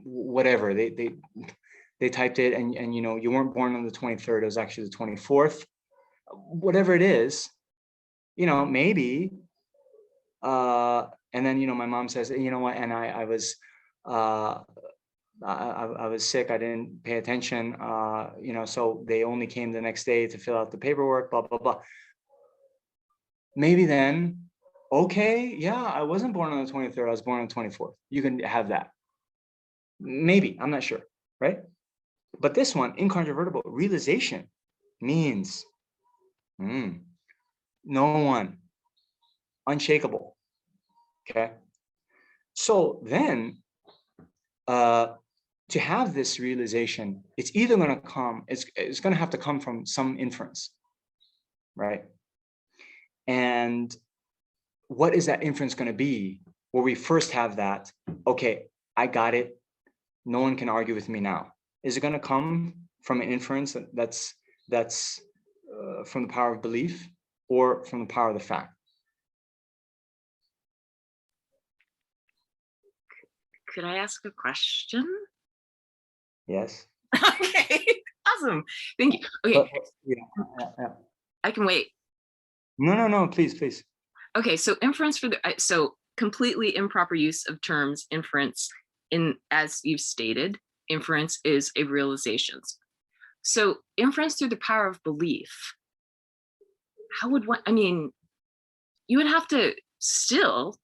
Speaker 1: whatever, they typed it, and you weren't born on the 23rd, it was actually the 24th, whatever it is, maybe, and then my mom says, you know what, and I was I was sick, I didn't pay attention, so they only came the next day to fill out the paperwork, blah blah blah. Maybe then, okay, yeah, I wasn't born on the 23rd, I was born on the 24th. You can have that. Maybe, I'm not sure, right? But this one, incontrovertible realization, means no one, unshakable. Okay. So then, to have this realization, it's either going to come, it's going to have to come from some inference, right? And what is that inference going to be? Where we first have that, okay, I got it, no one can argue with me now. Is it going to come from an inference that's from the power of belief, or from the power of the fact?
Speaker 4: Could I ask a question?
Speaker 1: Yes.
Speaker 4: Okay, awesome. Thank you. Okay,
Speaker 1: Yeah.
Speaker 4: I can wait.
Speaker 1: No, please.
Speaker 4: Okay, so inference so completely improper use of terms inference, as you've stated, inference is a realization. So inference through the power of belief, how would one, you would have to still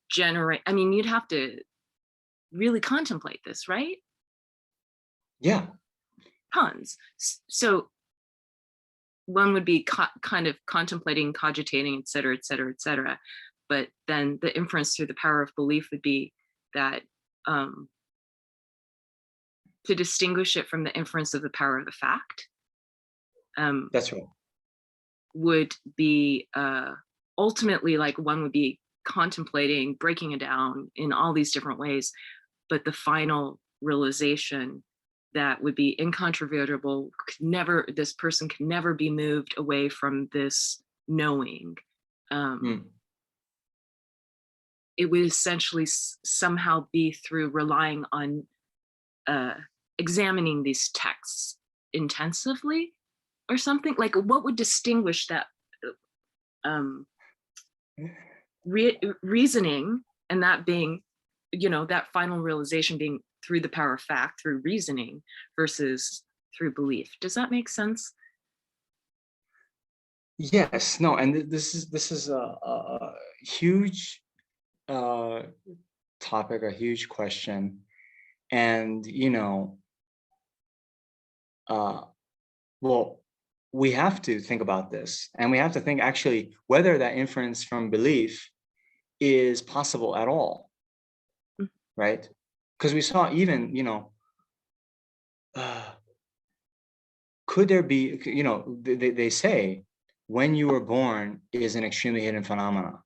Speaker 4: generate, you'd have to really contemplate this, right?
Speaker 1: Yeah.
Speaker 4: Tons. So one would be kind of contemplating, cogitating, et cetera, et cetera, et cetera. But then the inference through the power of belief would be that to distinguish it from the inference of the power of the fact.
Speaker 1: That's right.
Speaker 4: Would be ultimately, like, one would be contemplating, breaking it down in all these different ways, but the final realization that would be incontrovertible, this person can never be moved away from this knowing. It would essentially somehow be through relying on examining these texts intensively or something. Like, what would distinguish that reasoning, and that being, that final realization being through the power of fact, through reasoning, versus through belief? Does that make sense?
Speaker 1: Yes. No. And this is a huge topic, a huge question, and well, we have to think about this, and we have to think actually whether that inference from belief is possible at all, right? Because we saw even, could there be, they say when you were born is an extremely hidden phenomena.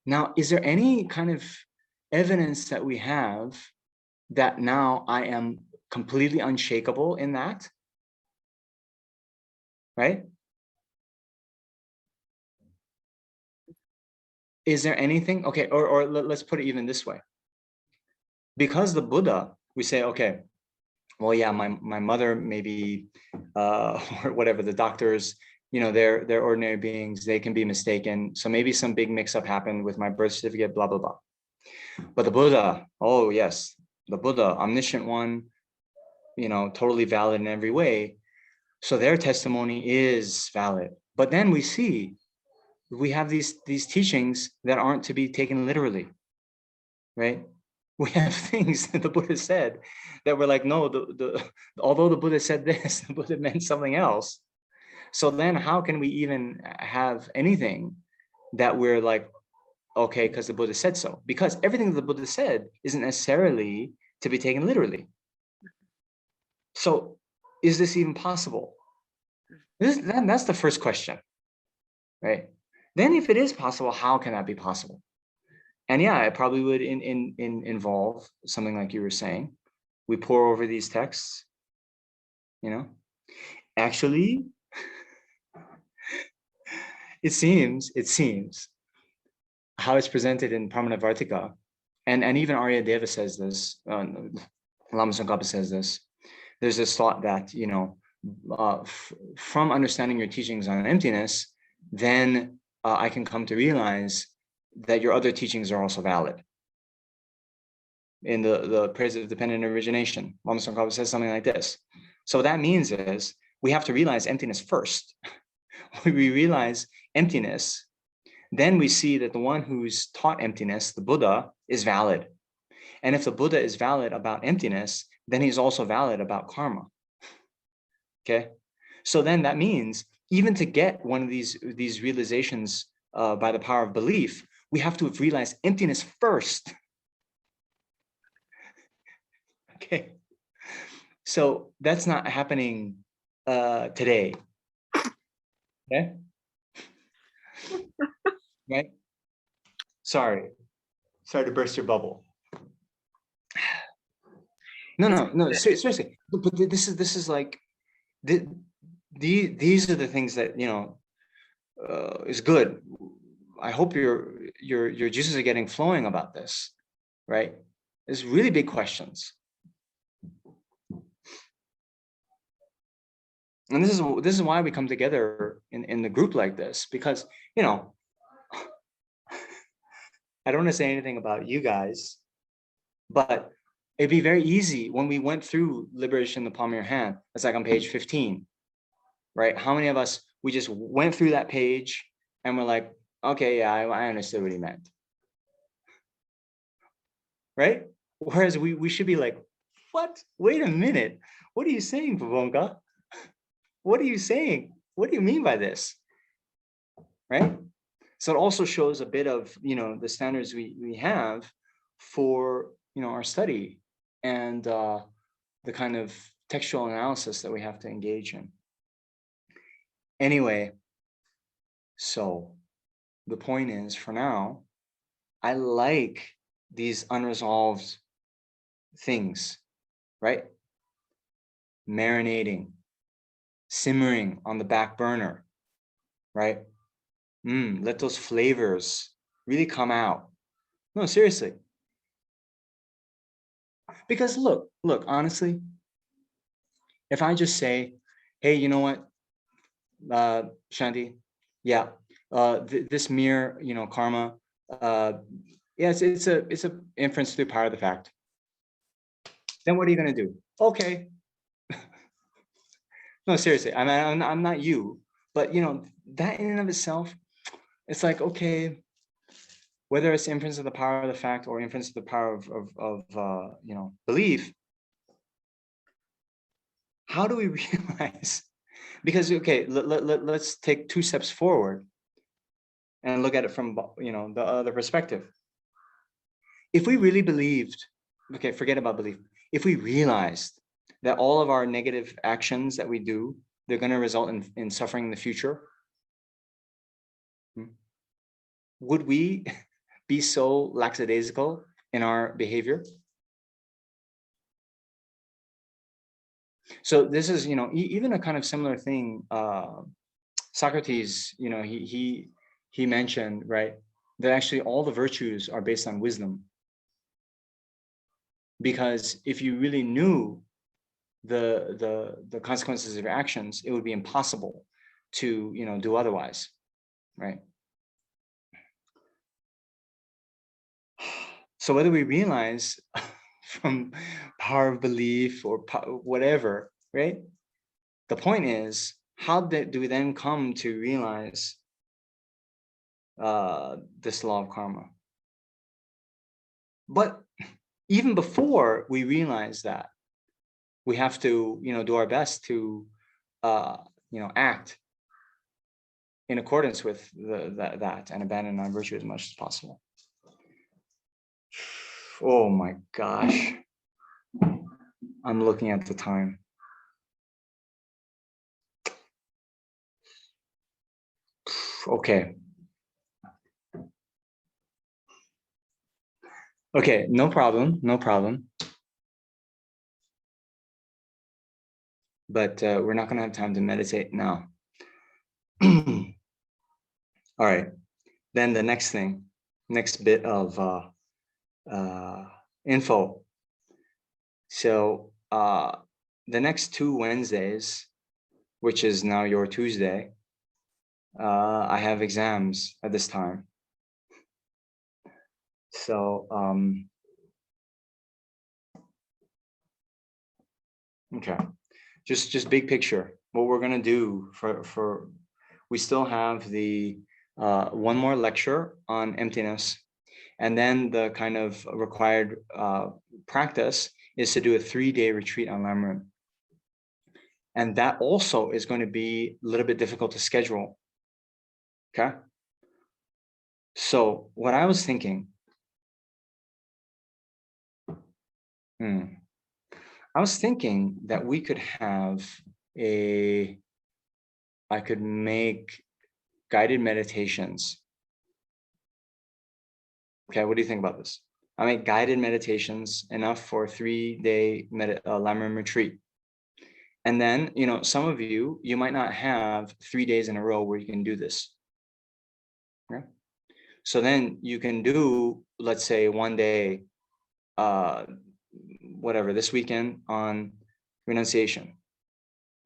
Speaker 1: Now, is there any kind of evidence that we have that now I am completely unshakable in that? Right? Is there anything? Okay, or let's put it even this way. Because the Buddha, we say, okay, well, yeah, my mother maybe, or whatever, the doctors, they're ordinary beings, they can be mistaken. So maybe some big mix-up happened with my birth certificate, blah, blah, blah. But the Buddha, oh yes, the Buddha, omniscient one, totally valid in every way. So their testimony is valid. But then we have these teachings that aren't to be taken literally, right? We have things that the Buddha said that were like, no, although the Buddha said this, the Buddha meant something else. So then how can we even have anything that we're like, okay, because the Buddha said so? Because everything that the Buddha said isn't necessarily to be taken literally. So is this even possible? That's the first question, right? Then if it is possible, how can that be possible? And yeah, it probably would involve something like you were saying. We pore over these texts, Actually, it seems how it's presented in Pramanavartika, and even Arya Deva says this, Lama Tsongkhapa says this. There's this thought that, from understanding your teachings on emptiness, then I can come to realize that your other teachings are also valid. In the praise of dependent origination, Lama Tsongkhapa says something like this. So what that means is we have to realize emptiness first. When we realize emptiness, then we see that the one who's taught emptiness, the Buddha, is valid. And if the Buddha is valid about emptiness, then he's also valid about karma. Okay, so then that means even to get one of these realizations by the power of belief, we have to have realized emptiness first. Okay, so that's not happening today. Okay, right? Sorry to burst your bubble. No, seriously. But this is like, these are the things that is good. I hope your juices are getting flowing about this, right? There's really big questions, and this is why we come together in the group like this, because I don't want to say anything about you guys, but it'd be very easy when we went through Liberation in the Palm of Your Hand. It's like on page 15. Right? How many of us, we just went through that page and we're like, okay, yeah, I understood what he meant. Right? Whereas we should be like, what? Wait a minute. What are you saying, Pavonka? What are you saying? What do you mean by this? Right? So it also shows a bit of, the standards we have for, our study and the kind of textual analysis that we have to engage in. Anyway, so the point is, for now, I like these unresolved things, right? Marinating, simmering on the back burner, right? Let those flavors really come out. No, seriously. Because look, honestly, if I just say, hey, you know what, Shanti, yeah, this mere, karma, yes, it's a inference through power of the fact. Then what are you going to do? Okay. No, seriously, I'm not you, but that in and of itself, it's like, okay, whether it's inference of the power of the fact or inference of the power of belief, how do we realize? Because, okay, let's take 2 steps forward and look at it from, the other perspective. If we really believed, okay, forget about belief. If we realized that all of our negative actions that we do, they're going to result in suffering in the future, would we be so lackadaisical in our behavior? So this is, even a kind of similar thing. Socrates, he mentioned, right, that actually all the virtues are based on wisdom. Because if you really knew the consequences of your actions, it would be impossible to, do otherwise, right? So whether we realize from power of belief or whatever, right? The point is, how do we then come to realize this law of karma? But even before we realize that, we have to, do our best to, act in accordance with that and abandon our virtue as much as possible. Oh my gosh. I'm looking at the time. Okay. Okay, no problem, no problem. But we're not going to have time to meditate now. All right. Then the next bit of info. So the next 2 Wednesdays, which is now your Tuesday, I have exams at this time. So okay, just big picture. What we're gonna do for we still have the one more lecture on emptiness, and then the kind of required practice is to do a 3-day retreat on Lamrim. And that also is going to be a little bit difficult to schedule. Okay. So what I was thinking, I was thinking that we could have I could make guided meditations. Okay, what do you think about this? I make guided meditations enough for a 3-day Lamrim retreat. And then, some of you might not have 3 days in a row where you can do this. Okay. So then you can do, let's say, 1 day, whatever, this weekend on renunciation.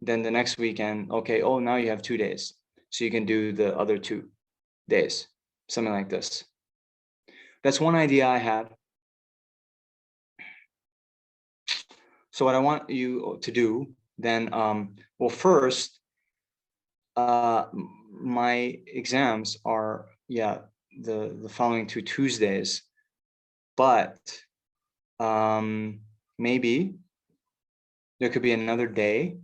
Speaker 1: Then the next weekend, okay, oh, now you have 2 days. So you can do the other 2 days, something like this. That's one idea I had. So what I want you to do then, well, first, my exams are, the following 2 Tuesdays, but maybe there could be another day,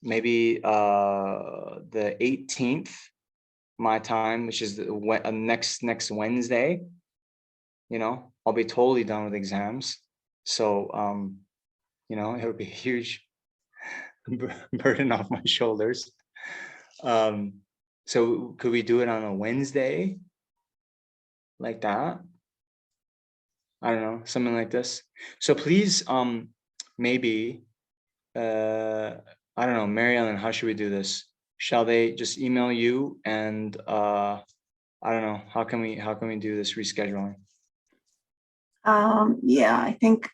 Speaker 1: maybe the 18th, my time, which is the next Wednesday. I'll be totally done with exams. So, it would be a huge burden off my shoulders. So could we do it on a Wednesday like that? I don't know, something like this. So please, maybe, I don't know, Mary Ellen, how should we do this? Shall they just email you and I don't know, how can we do this rescheduling?
Speaker 3: Yeah, I think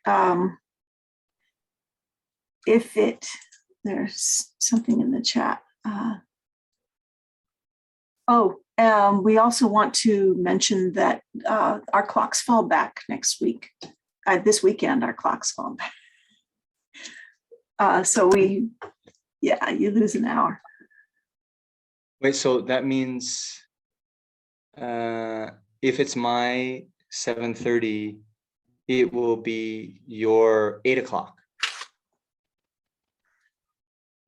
Speaker 3: there's something in the chat. We also want to mention that our clocks fall back next week. This weekend, our clocks fall back. So you lose an hour.
Speaker 1: Wait, so that means if it's my 7:30, it will be your 8 o'clock.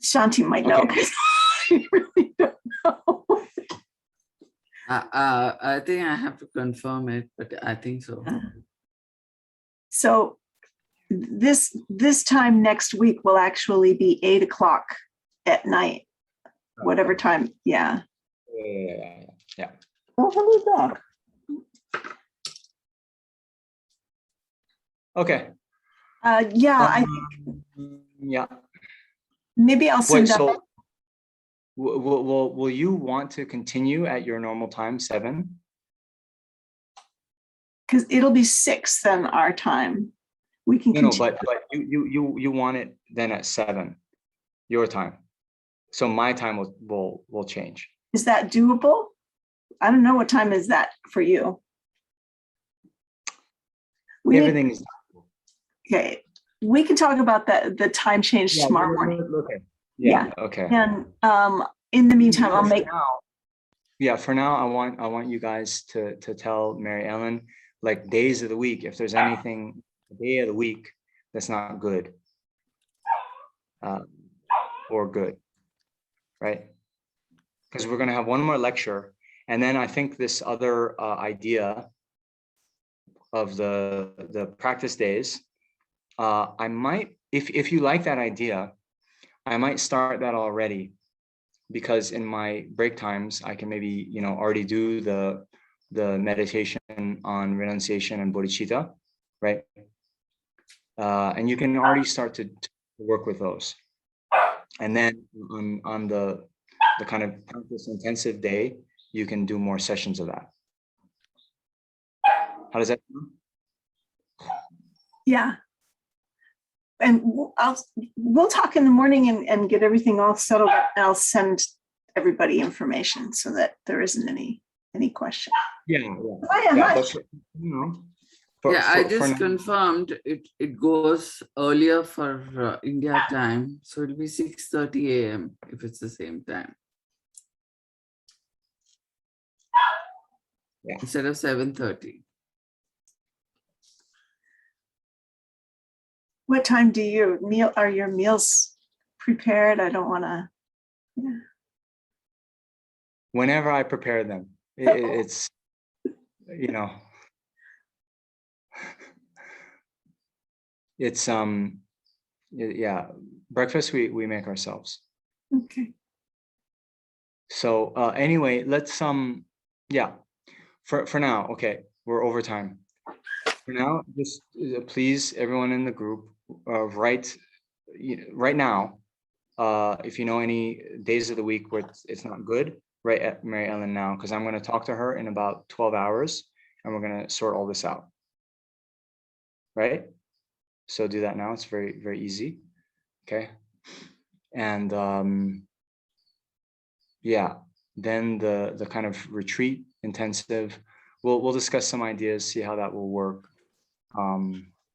Speaker 3: Shanti might know, because I really don't know.
Speaker 2: I think I have to confirm it, but I think so.
Speaker 3: So this time next week will actually be 8 o'clock at night, whatever time. Yeah.
Speaker 1: Yeah.
Speaker 3: Oh, hello, dog.
Speaker 1: Okay.
Speaker 3: I
Speaker 1: Yeah.
Speaker 3: maybe I'll send
Speaker 1: Wait,
Speaker 3: up.
Speaker 1: so will you want to continue at your normal time, 7?
Speaker 3: Because it'll be 6 then our time. We can
Speaker 1: No,
Speaker 3: continue.
Speaker 1: but you want it then at 7, your time. So my time will change.
Speaker 3: Is that doable? I don't know, what time is that for you?
Speaker 1: Everything is
Speaker 3: Okay, we can talk about the time change tomorrow morning.
Speaker 1: Okay. Yeah. Okay.
Speaker 3: And in the meantime, I'll make.
Speaker 1: Yeah, for now, I want you guys to tell Mary Ellen, like, days of the week, if there's anything, day of the week that's not good, or good, right? Because we're gonna have one more lecture, and then I think this other idea of the practice days, I might, if you like that idea, I might start that already, because in my break times, I can maybe, already do the meditation on renunciation and bodhicitta, right? And you can already start to work with those. And then on the kind of practice intensive day, you can do more sessions of that. How does that sound?
Speaker 3: Yeah. And we'll talk in the morning and get everything all settled up. I'll send everybody information so that there isn't any question.
Speaker 1: Yeah.
Speaker 3: That's,
Speaker 2: I just confirmed it goes earlier for India time. So it'll be 6:30 a.m. if it's the same time.
Speaker 1: Yeah.
Speaker 2: Instead of 7:30.
Speaker 3: What time do are your meals prepared? I don't want to. Yeah.
Speaker 1: Whenever I prepare them, it's, it's yeah, breakfast we make ourselves.
Speaker 3: Okay.
Speaker 1: So anyway, let's yeah, for now, okay, we're over time. For now, just please, everyone in the group, write right now, if you know any days of the week where it's not good, write at Mary Ellen now, because I'm going to talk to her in about 12 hours and we're going to sort all this out. Right? So do that now. It's very, very easy. Okay. And yeah, then the kind of retreat intensive, we'll discuss some ideas, see how that will work.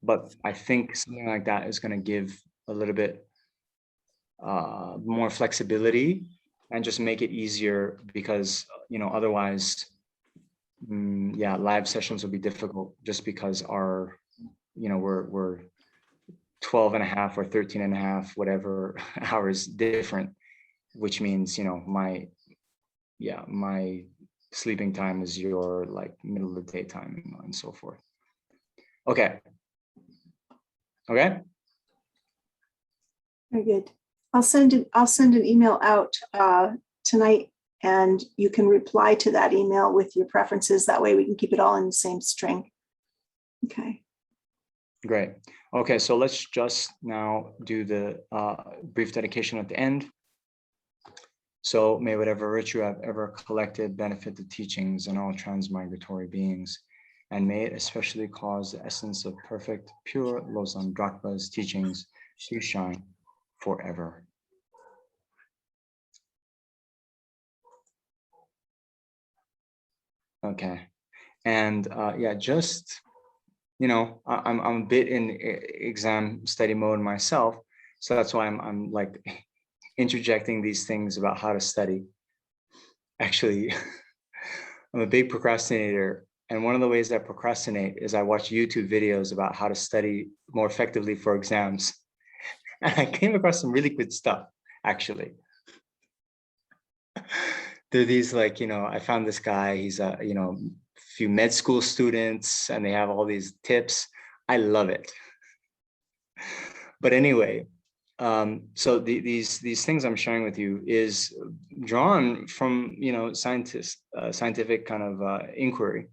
Speaker 1: But I think something like that is going to give a little bit more flexibility and just make it easier, because otherwise yeah, live sessions will be difficult, just because our we're 12 and a half or 13 and a half whatever hours different, which means my sleeping time is your like middle of the day time and so forth. Okay.
Speaker 3: Very good. I'll send an email out tonight, and you can reply to that email with your preferences. That way we can keep it all in the same string. Okay.
Speaker 1: Great. Okay, so let's just now do the brief dedication at the end. So may whatever virtue I've ever collected benefit the teachings and all transmigratory beings, and may it especially cause the essence of perfect, pure Losang Drakpa's teachings to shine forever. Okay, and yeah, just I'm a bit in exam study mode myself, so that's why I'm like interjecting these things about how to study. Actually, I'm a big procrastinator, and one of the ways I procrastinate is I watch YouTube videos about how to study more effectively for exams, and I came across some really good stuff, actually. There are these like, I found this guy, he's a, few med school students, and they have all these tips. I love it. But anyway, so these things I'm sharing with you is drawn from, scientific kind of inquiry.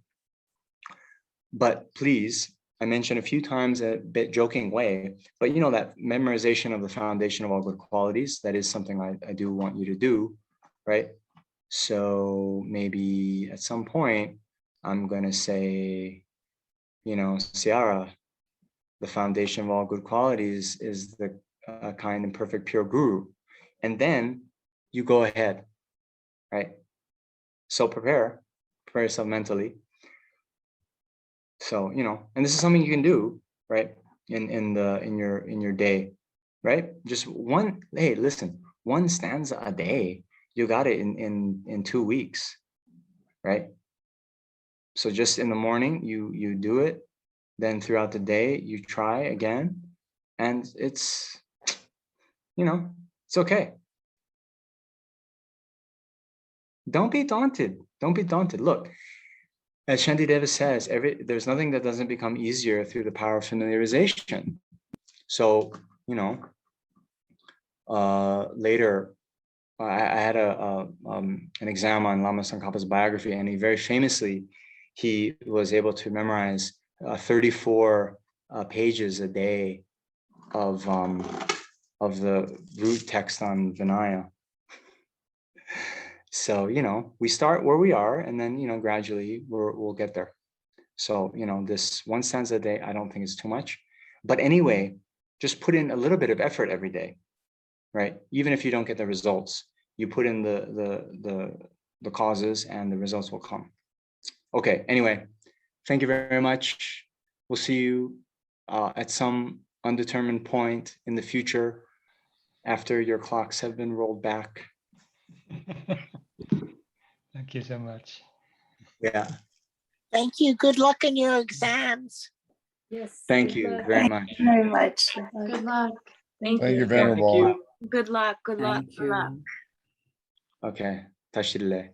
Speaker 1: But please, I mentioned a few times a bit joking way, but that memorization of the foundation of all good qualities, that is something I do want you to do, right? So maybe at some point I'm going to say, Ciara, the foundation of all good qualities is the kind and perfect pure guru. And then you go ahead, right? So prepare yourself mentally. So, and this is something you can do, right? In your day, right? Just one, hey, listen, one stanza a day, you got it in 2 weeks, right? So just in the morning, you do it, then throughout the day, you try again, and it's, it's okay. Don't be daunted. Don't be daunted. Look, as Shantideva says, there's nothing that doesn't become easier through the power of familiarization. So, later, I had an exam on Lama Tsongkhapa's biography, and he very famously, he was able to memorize 34 pages a day of the root text on Vinaya. So, we start where we are, and then, gradually we'll get there. So, this one stanza a day, I don't think is too much. But anyway, just put in a little bit of effort every day, right? Even if you don't get the results, you put in the causes and the results will come. Okay, anyway, thank you very much. We'll see you at some undetermined point in the future after your clocks have been rolled back.
Speaker 5: Thank you so much.
Speaker 1: Yeah.
Speaker 6: Thank you. Good luck in your exams.
Speaker 7: Yes.
Speaker 1: Thank you very much.
Speaker 3: Thank you very much.
Speaker 7: Good luck.
Speaker 4: Thank
Speaker 8: Thank you,
Speaker 4: you.
Speaker 8: Venerable.
Speaker 4: Good luck. Good luck.
Speaker 2: Thank
Speaker 4: Good luck.
Speaker 2: you.
Speaker 1: Okay. Tashille.